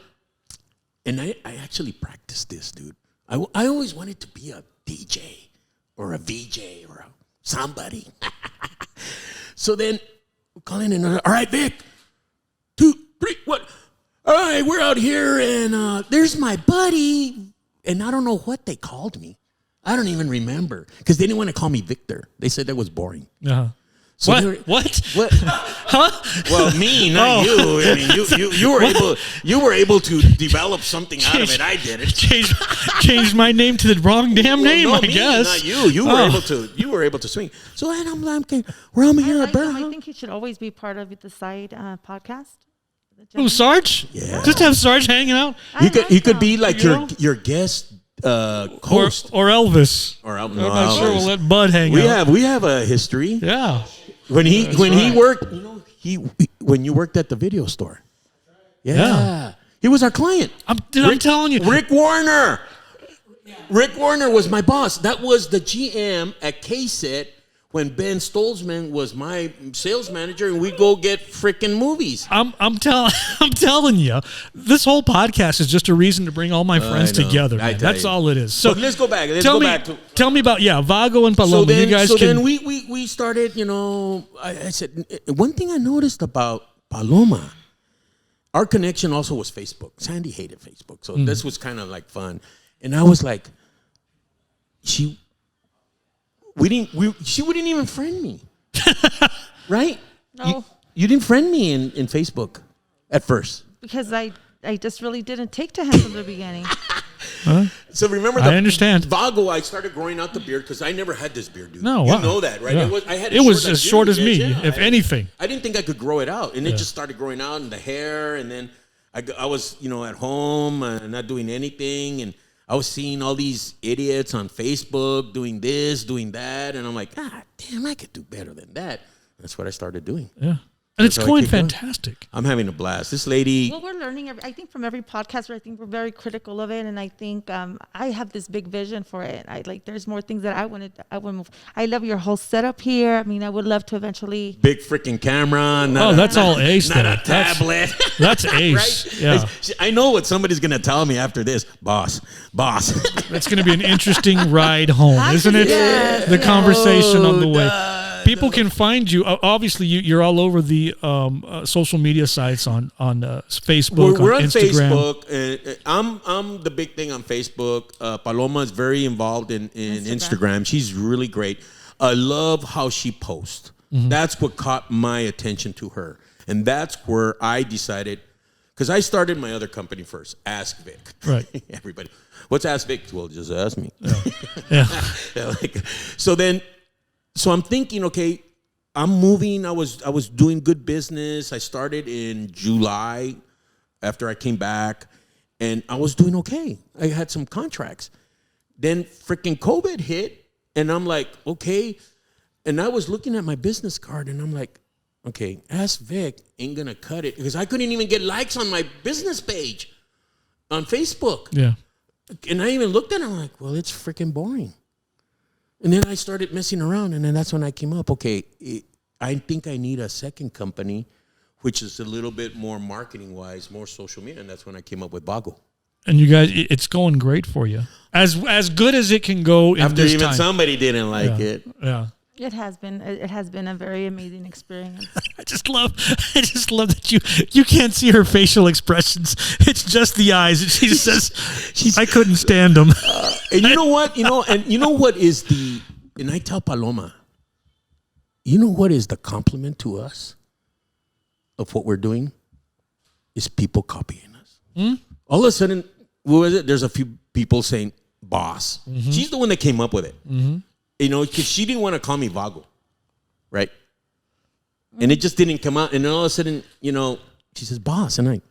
and I actually practiced this, dude. I always wanted to be a DJ or a VJ or somebody. So then, we're calling in. All right, Vic. 2, 3, what? All right, we're out here, and there's my buddy. And I don't know what they called me. I don't even remember, because they didn't want to call me Victor. They said that was boring. Uh-huh. So what? Huh? Well, me, not you. I mean, you were able to develop something out of it. I didn't. Changed my name to the wrong damn name. No, I guess. Not you. You were able to swing. So I'm here at Burr. I think he should always be part of the side podcast. Who, Sarge? Yeah. Just have Sarge hanging out. He could be like your guest host or Elvis. I'm not sure. We'll let Bud hang out. We have a history. Yeah. When he worked, when you worked at the video store. Yeah. He was our client. I'm telling you. Rick Warner. Rick Warner was my boss. That was the GM at K-Set when Ben Stolzman was my sales manager, and we go get freaking movies. I'm telling you, this whole podcast is just a reason to bring all my friends together. Man. That's all it is. So let's go back. Tell me about Vago and Paloma. Then we started. I said one thing I noticed about Paloma our connection also was Facebook. Sandy hated Facebook, so this was kind of like fun. And I was like, she wouldn't even friend me, right? No, you didn't friend me in Facebook at first. because I just really didn't take to him from the beginning. So remember, I understand. Vago, I started growing out the beard because I never had this beard, dude. No, you wow. know that, right? Yeah. It was as short as me, if anything. I didn't think I could grow it out, and it just started growing out, and the hair, and then I was, at home, not doing anything, and I was seeing all these idiots on Facebook doing this, doing that, and I'm like, God damn, I could do better than that. That's what I started doing. Yeah. And it's So I going keep going. fantastic. I'm having a blast. This lady, Well, we're learning. I think from every podcast, I think we're very critical of it, and I think I have this big vision for it. There's more things that I want to. I love your whole setup here. I mean, I would love to eventually. big freaking camera. That's all ace. Not though. a tablet. That's ace. Right? Yeah. I know what somebody's going to tell me after this. Boss. That's going to be an interesting ride home, isn't it? Yes, The yes. conversation on the way. People can find you. Obviously, you're all over the social media sites on Facebook, We're on on Instagram. Facebook. I'm the big thing on Facebook. Paloma is very involved in Instagram. She's really great. I love how she posts. That's what caught my attention to her. And that's where I decided, because I started my other company first, Ask Vic. Right. Everybody, what's Ask Vic? Well, just ask me. Yeah. So I'm thinking, okay, I'm moving. I was doing good business. I started in July after I came back, and I was doing okay. I had some contracts. Then freaking COVID hit, and I'm like, okay. And I was looking at my business card, and I'm like, okay, Ask Vic ain't gonna cut it, because I couldn't even get likes on my business page on Facebook. Yeah. And I even looked at it, I'm like, well, it's freaking boring. And then I started messing around, and then that's when I came up, okay, I think I need a second company, which is a little bit more marketing-wise, more social media, and that's when I came up with Vago. And you guys, it's going great for you. As good as it can go in After this even time. somebody didn't like Yeah. it. Yeah. It has been a very amazing experience. I just love that you can't see her facial expressions. It's just the eyes. And she just says, I couldn't stand them. And you know what? And I tell Paloma, you know what is the compliment to us of what we're doing? Is people copying us. All of a sudden, what was it? There's a few people saying, boss. She's the one that came up with it. Because she didn't want to call me Vago, right? And it just didn't come out. And then all of a sudden, she says, boss. And I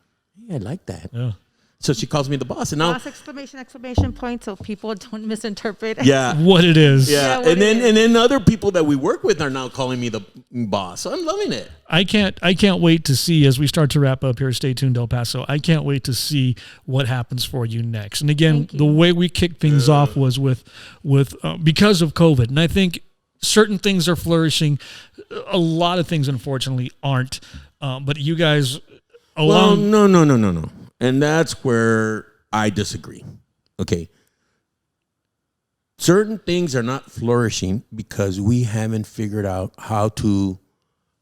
like that. Yeah. So she calls me the boss. And now, Boss, exclamation point, so people don't misinterpret. yeah. What it is. Yeah, what and it is. then other people that we work with are now calling me the boss. So I'm loving it. I can't wait to see, as we start to wrap up here. Stay tuned, El Paso. I can't wait to see what happens for you next. And again, Thank you. the way we kicked things off was with because of COVID, and I think certain things are flourishing. A lot of things, unfortunately, aren't. But you guys, Well, no. And that's where I disagree. Okay. Certain things are not flourishing because we haven't figured out how to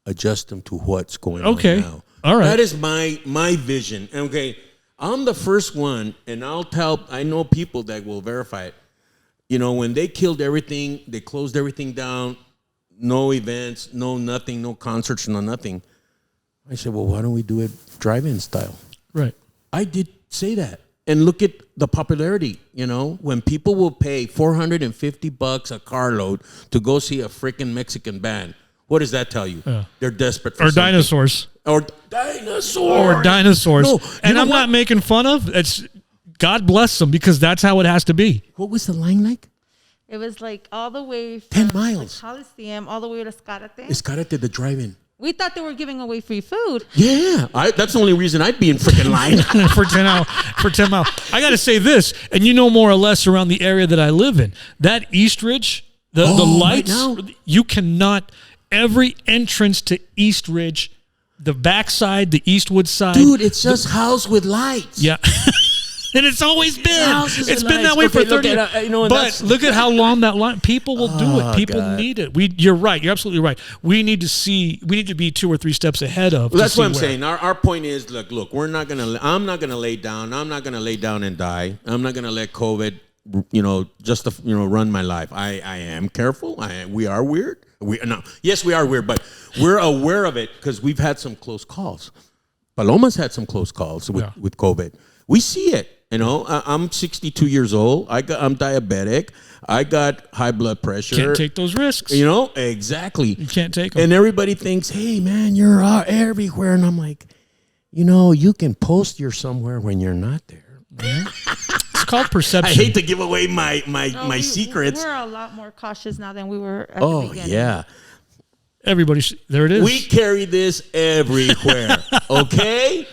adjust them to what's going on now. All right. That is my vision. Okay. I'm the first one, and I know people that will verify it. When they killed everything, they closed everything down, no events, no nothing, no concerts, no nothing. I said, well, why don't we do it drive-in style? Right. I did say that. And look at the popularity, when people will pay $450 a carload to go see a freaking Mexican band. What does that tell you? Yeah. They're desperate for Or something. dinosaurs. Or dinosaurs. Or dinosaurs. No, and I'm not making fun of. It's God bless them, because that's how it has to be. What was the line like? It was like all the way from 10 miles. Coliseum all the way to Escarate. Escarate, the drive-in. We thought they were giving away free food. Yeah, that's the only reason I'd be in freaking line. for 10 miles. I got to say this, and more or less around the area that I live in, that East Ridge, the lights, right now? you cannot, every entrance to East Ridge, the backside, the Eastwood side. Dude, it's just house with lights. Yeah. And it's always been. Houses It's and been that lights. way Okay, for 30 look at, years. you know, and But that's- look at how long that line. People will do it. People God. need it. You're right. You're absolutely right. We need to be 2 or 3 steps ahead of. Well, that's to what I'm see where. saying. Our point is, look, I'm not gonna lay down. I'm not gonna lay down and die. I'm not gonna let COVID, run my life. I am careful. We are weird. Yes, we are weird, but we're aware of it because we've had some close calls. Paloma's had some close calls with COVID. We see it. I'm 62 years old. I'm diabetic. I got high blood pressure. Can't take those risks. Exactly. You can't take them. And everybody thinks, hey, man, you're everywhere. And I'm like, you can post you're somewhere when you're not there. It's called perception. I hate to give away my secrets. We're a lot more cautious now than we were at the beginning. Yeah. Everybody, there it is. We carry this everywhere, okay?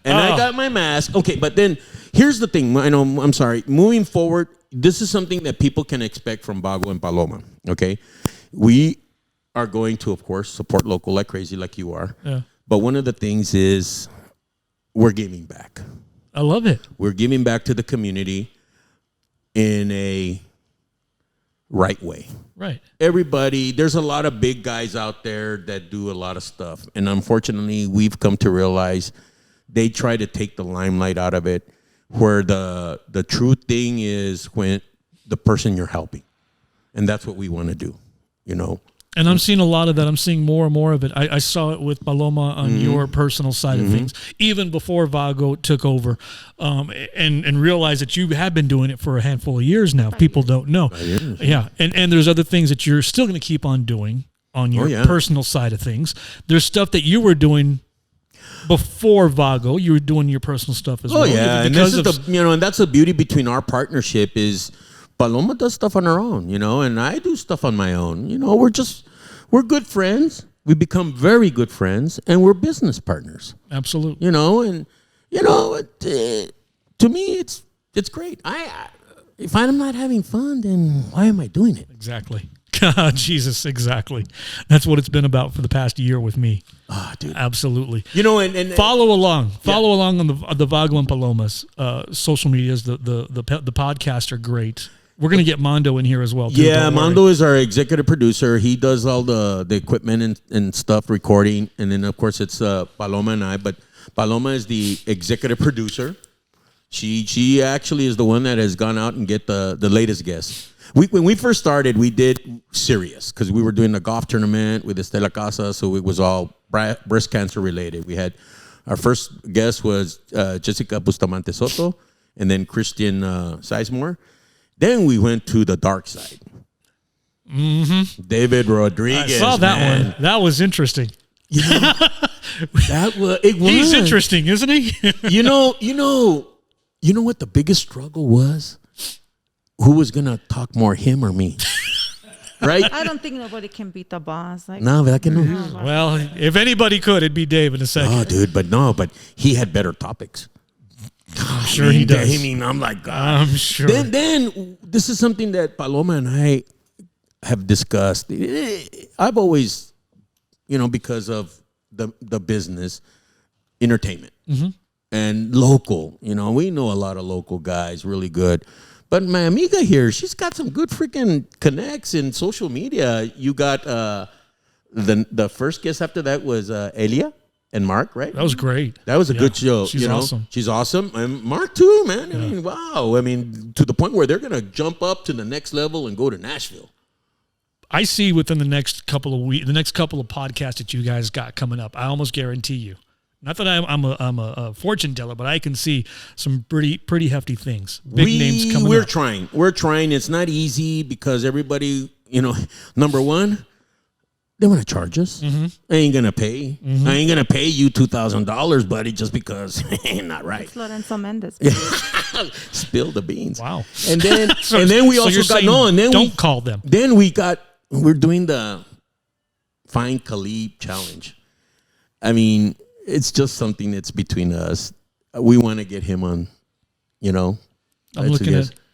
And I got my mask. Okay, but then here's the thing. I'm sorry. Moving forward, this is something that people can expect from Vago and Paloma, okay? We are going to, of course, support local like crazy like you are. Yeah. But one of the things is we're giving back. I love it. We're giving back to the community in a right way. Right. Everybody, there's a lot of big guys out there that do a lot of stuff. And unfortunately, we've come to realize they try to take the limelight out of it, where the true thing is when the person you're helping. And that's what we want to do, And I'm seeing a lot of that. I'm seeing more and more of it. I saw it with Paloma on your personal side of things, even before Vago took over, and realized that you have been doing it for a handful of years now. People don't know. Yeah. And there's other things that you're still going to keep on doing on your personal side of things. There's stuff that you were doing before Vago. You were doing your personal stuff as well. Yeah. And this is and that's the beauty between our partnership is Paloma does stuff on her own, and I do stuff on my own. We're good friends. We become very good friends, and we're business partners. Absolutely. To me, it's great. If I'm not having fun, then why am I doing it? Exactly. God, Jesus, exactly. That's what it's been about for the past year with me. Oh, dude. Absolutely. And follow along on the Vago and Paloma's social medias. The podcasts are great. We're going to get Mondo in here as well, too. Yeah, Mondo is our executive producer. He does all the equipment and stuff, recording. And then, of course, it's Paloma and I. But Paloma is the executive producer. She actually is the one that has gone out and get the latest guests. When we first started, we did serious because we were doing a golf tournament with Estela Casa, so it was all breast cancer related. We had our first guest was Jessica Bustamante Soto, and then Christian Sizemore. Then we went to the dark side. Mm-hmm. David Rodriguez. I saw that one. That was interesting. It was. He's interesting, isn't he? You know what the biggest struggle was? Who was gonna talk more, him or me? Right? I don't think nobody can beat the boss. No, I can. Well, if anybody could, it'd be Dave in a second. Oh, dude, but he had better topics. I'm sure he does. I'm like, God. I'm sure. Then this is something that Paloma and I have discussed. I've always, because of the business, entertainment and local. We know a lot of local guys, really good. But my amiga here, she's got some good freaking connects in social media. You got the first guest after that was Elia and Mark, right? That was great. That was a good show. She's awesome. She's awesome. And Mark too, man. I mean, wow. I mean, to the point where they're going to jump up to the next level and go to Nashville. I see within the next couple of weeks, the next couple of podcasts that you guys got coming up, I almost guarantee you. Not that I'm a fortune teller, but I can see some pretty hefty things. Big names coming up. We're trying. It's not easy because everybody, number one, they want to charge us. I ain't gonna pay. I ain't gonna pay you $2,000, buddy, just because it ain't not right. It's Lorenzo Mendes. Spill the beans. Wow. And then we also got and then don't call them. Then we're doing the Find Khalib challenge. I mean, it's just something that's between us. We want to get him on. I'm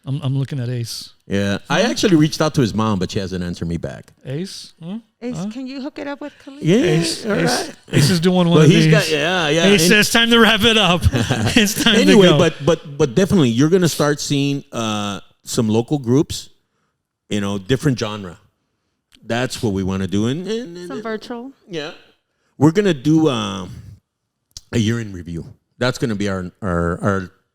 I'm looking at Ace. Yeah, I actually reached out to his mom, but she hasn't answered me back. Ace? Huh? Ace, can you hook it up with Khalid? Yeah, Ace, all Ace, right. Ace is doing one But of he's these. got yeah. Ace, it's time to wrap it up. It's time Anyway, to go. but definitely you're gonna start seeing some local groups, different genre. That's what we want to do, and Some virtual. yeah, we're gonna do a year in review. That's gonna be our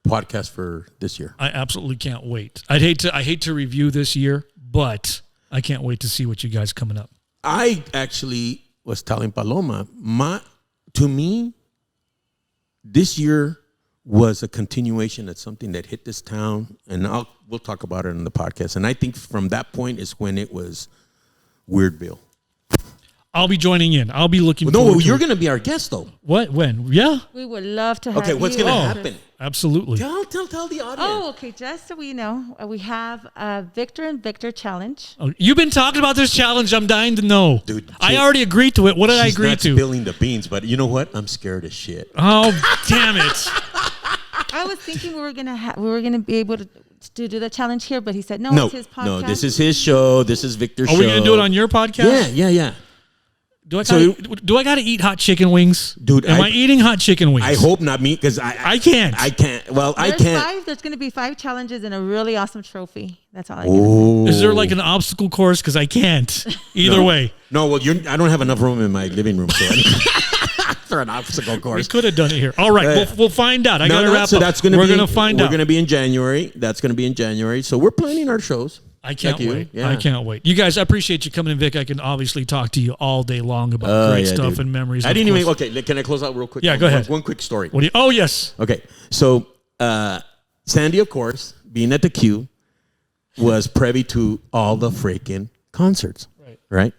podcast for this year. I absolutely can't wait. I hate to review this year, but I can't wait to see what you guys coming up. I actually was telling Paloma, to me, this year was a continuation of something that hit this town, and we'll talk about it in the podcast. And I think from that point is when it was Weirdville. I'll be joining in. I'll be looking forward to you're it. going to be our guest though. What? When? Yeah, We would love to have Okay, what's you. going to happen? absolutely. Tell the audience. Oh, okay. Just so we know, we have a Victor and Victor challenge. Oh, you've been talking about this challenge. I'm dying to know. Dude, I already agreed to it. What did I She's agree not to? spilling the beans, but you know what? I'm scared as shit. Oh, damn it. I was thinking we were gonna be able to do the challenge here, but he said no. No, It's his podcast. no, this is his show. This is Victor's show. Are we going to do it on your podcast? Yeah. Do I got to eat hot chicken wings? Dude, Am I eating hot chicken wings? I hope not me, because I can't. I can't. Well, I There's can't. There's gonna be 5 challenges and a really awesome trophy. That's all I got. Oh. Is there like an obstacle course? Because I can't. Either No. way. No, well, I don't have enough room in my living room for an obstacle We course. could have done it here. All right, we'll find out. I got to wrap so up. that's gonna We're be, going to find We're out. going to be in January. That's going to be in January. So we're planning our shows. I can't Like you. wait. Yeah. I can't wait. You guys, I appreciate you coming in, Vic. I can obviously talk to you all day long about great Yeah, stuff dude. and memories. I of didn't even. course. Okay, can I close out real quick? Yeah, go ahead. One quick story. What do you? Oh, yes. Okay, so Sandy, of course, being at the Q, was privy to all the freaking concerts. Right.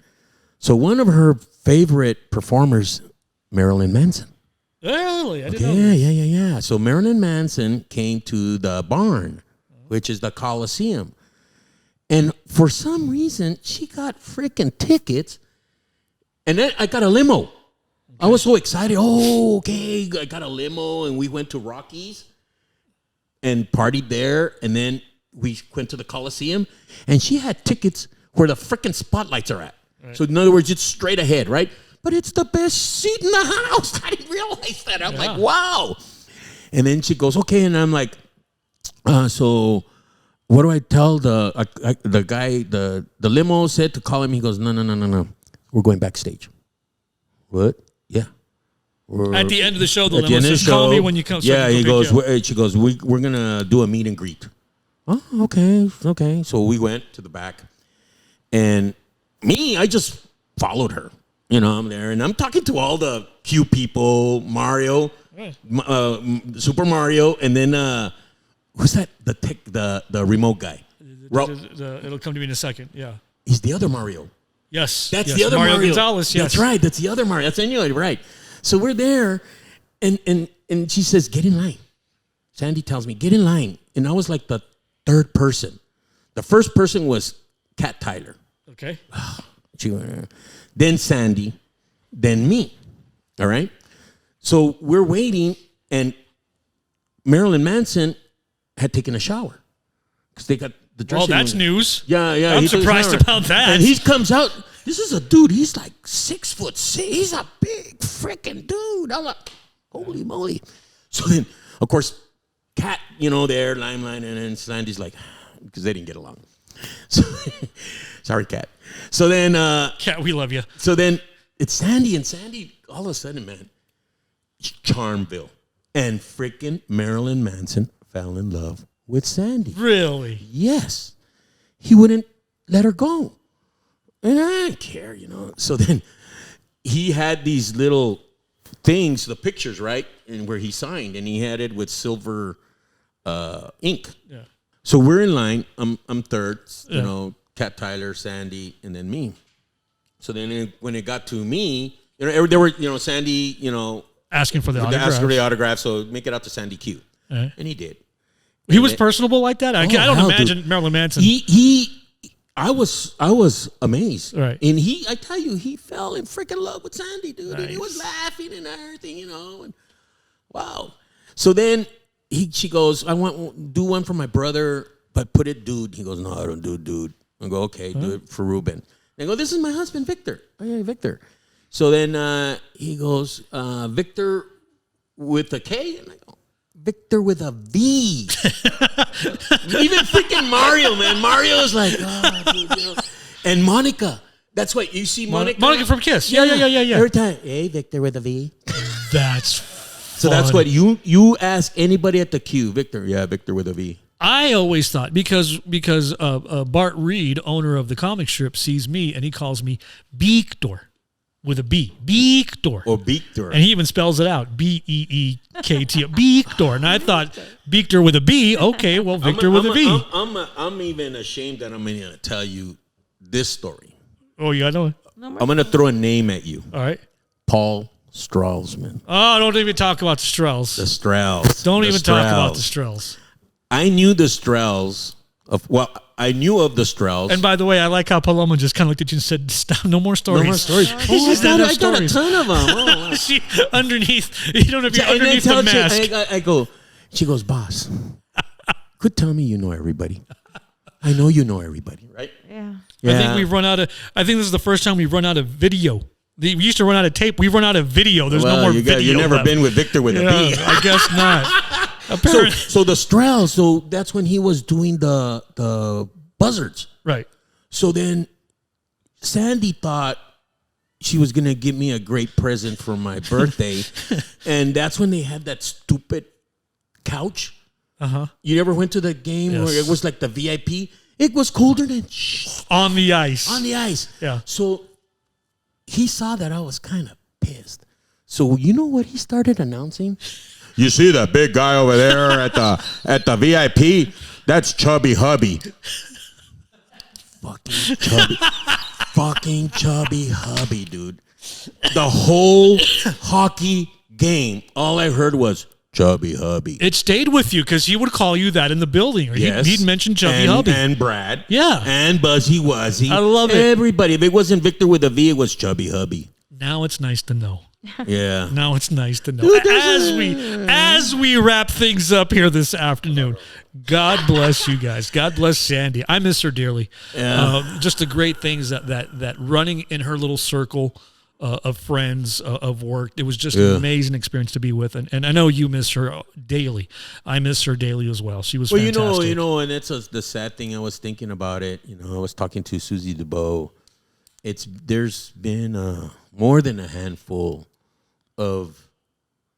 So one of her favorite performers, Marilyn Manson. Really? I didn't know. Yeah. So Marilyn Manson came to the barn, which is the Coliseum. And for some reason, she got freaking tickets. And then I got a limo. I was so excited. Oh, okay. I got a limo, and we went to Rockies and partied there. And then we went to the Coliseum, and she had tickets where the freaking spotlights are at. Right. So in other words, it's straight ahead, right? But it's the best seat in the house. I didn't realize that. I'm like, wow. And then she goes, okay. And I'm like, so what do I tell the guy? The limo said to call him. He goes, no. We're going backstage. What? Yeah. At the end of the show, the At limo says, call me when you come. Yeah, he goes. She goes, we're going to do a meet and greet. Oh, okay. So we went to the back. And I just followed her. I'm there. And I'm talking to all the Q people, Mario, Super Mario. And then, who's that? The remote guy. It'll come to me in a second. Yeah. He's the other Mario. Yes. That's yes. the other Mario. Gonzalez, yes. That's right. That's the other Mario. That's anyway, right. So we're there, and she says, get in line. Sandy tells me, get in line. And I was like the third person. The first person was Kat Tyler. Okay. Then Sandy, then me. All right? So we're waiting, and Marilyn Manson had taken a shower. Because they got the dressing room. That's news. Yeah. I'm surprised about that. And he comes out. This is a dude. He's like 6'6". He's a big freaking dude. I'm like, holy moly. So then, of course, Kat, there, limelight, and then Sandy's like, because they didn't get along. So, sorry, Kat. So then, Kat, we love you. So then it's Sandy, and Sandy, all of a sudden, man, Charmville, and freaking Marilyn Manson fell in love with Sandy. Really? Yes. He wouldn't let her go. And I didn't care, So then he had these little things, the pictures, right? And where he signed, and he had it with silver ink. Yeah. So we're in line. I'm third, Kat Tyler, Sandy, and then me. So then when it got to me, there were, Sandy, asking for the autograph. Asking for the autograph, so make it out to Sandy Q. And he did. He was personable like that? I don't imagine dude. Marilyn Manson. I was amazed. Right. And I tell you, he fell in freaking love with Sandy, dude. Nice. And he was laughing and everything, and wow. So then she goes, I want do one for my brother, but put it dude. He goes, no, I don't do dude. I go, okay, do it for Ruben. They go, this is my husband, Victor. Okay, Victor. So then he goes, Victor with a K? And I go, Victor with a V. Even freaking Mario, man. Mario's like, oh, dude, you know. And Monica. That's what you see, Monica. Monica from Kiss. Yeah. Every time, hey, Victor with a V. That's so fun. that's what you ask anybody at the queue. Victor, yeah, Victor with a V. I always thought because Bart Reed, owner of the comic strip, sees me and he calls me Beektor with a B. Beektor. Or Beektor. And he even spells it out. Beektor. Beektor. And I thought Beektor with a B. Okay, well, Victor with a V. I'm even ashamed that I'm going to tell you this story. Oh, you got one? I'm going to throw a name at you. All right. Paul Stralsman. Oh, don't even talk about the Strels. The Strels. Don't even talk about the Strels. I knew the Strels. I knew of the Strels. And by the way, I like how Paloma just kind of looked at you and said, "Stop! No more stories. No more stories." I got a ton of them. Oh, wow. She underneath. You don't know if you're underneath the mask. I go. She goes, boss. Quit telling me you know everybody. I know you know everybody, right? Yeah. I think we've run out of. I think this is the first time we've run out of video. We used to run out of tape. We've run out of video. There's no more video. You've never been with Victor with a B. I guess not. So the Strels. So that's when he was doing the buzzards. Right. So then Sandy thought she was going to give me a great present for my birthday. And that's when they had that stupid couch. Uh-huh. You ever went to the game where it was like the VIP? It was colder than on the ice. On the ice. Yeah. So he saw that I was kind of pissed. So you know what he started announcing? You see that big guy over there at the VIP? That's Chubby Hubby. Fucking Chubby Hubby, dude. The whole hockey game, all I heard was Chubby Hubby. It stayed with you because he would call you that in the building. Or yes. He'd mention Chubby Hubby. And Brad. Yeah. And Buzzy Wuzzy. I love it. Everybody. If it wasn't Victor with a V, it was Chubby Hubby. Now it's nice to know. Yeah. Now it's nice to know. As we wrap things up here this afternoon, God bless you guys. God bless Sandy. I miss her dearly. Yeah. Just the great things that running in her little circle of friends, of work. It was just an amazing experience to be with. And I know you miss her daily. I miss her daily as well. She was fantastic. You know, and that's the sad thing. I was thinking about it. You know, I was talking to Susie DeBow. There's been more than a handful of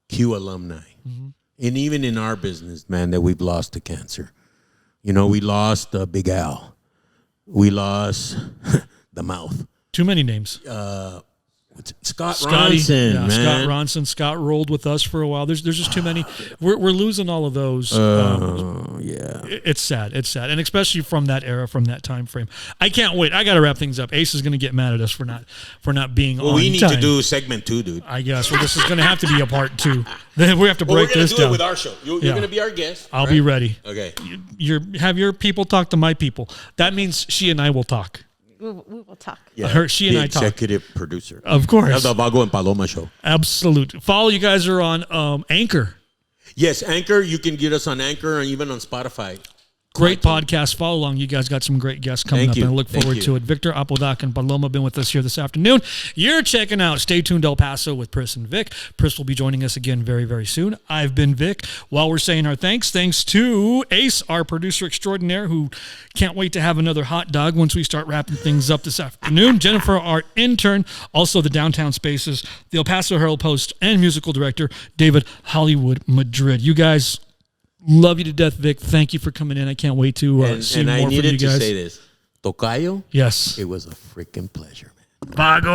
Q alumni. Mm-hmm. And even in our business, man, that we've lost to cancer. You know, we lost Big Al. We lost the Mouth. Too many names. Scott Ronson, man. Scott Ronson. Scott rolled with us for a while. There's just too many. We're losing all of those. Yeah. It's sad. It's sad. And especially from that era, from that time frame. I can't wait. I got to wrap things up. Ace is going to get mad at us for not being on time. We need to do segment 2, dude. I guess. Well, this is going to have to be a part 2. Then we have to break this down. We're going to do it with our show. You're going to be our guest. I'll be ready. Okay. Have your people talk to my people. That means she and I will talk. We will talk. Yeah, she and I talk. Executive producer. Of course. Of the Vago and Paloma show. Absolute. Follow, you guys are on Anchor. Yes, Anchor. You can get us on Anchor and even on Spotify. Great podcast. Follow along. You guys got some great guests coming up, and I look forward to it. Victor Apodaca and Paloma have been with us here this afternoon. You're checking out Stay Tuned El Paso with Priss and Vic. Priss will be joining us again very, very soon. I've been Vic. While we're saying our thanks to Ace, our producer extraordinaire, who can't wait to have another hot dog once we start wrapping things up this afternoon. Jennifer, our intern, also the Downtown Spaces, the El Paso Herald-Post, and musical director, David Hollywood Madrid. You guys... love you to death, Vic. Thank you for coming in. I can't wait to see more from you guys. And I needed to say this. Tocayo? Yes. It was a freaking pleasure, man. Vago!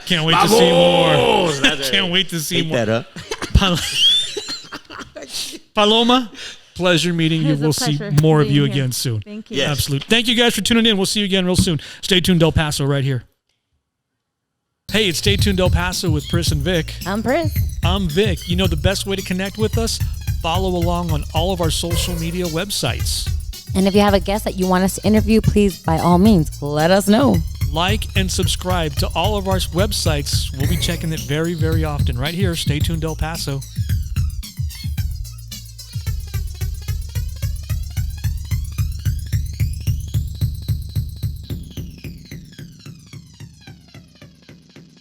Can't wait to see more. Can't wait to see more. That up. Paloma, pleasure meeting you. We'll see more of you again soon. Thank you. Yes. Absolutely. Thank you guys for tuning in. We'll see you again real soon. Stay tuned, El Paso, right here. Hey, it's Stay Tuned El Paso with Priss and Vic. I'm Priss. I'm Vic. You know the best way to connect with us? Follow along on all of our social media websites. And if you have a guest that you want us to interview, please, by all means, let us know. Like and subscribe to all of our websites. We'll be checking it very, very often. Right here, Stay Tuned El Paso.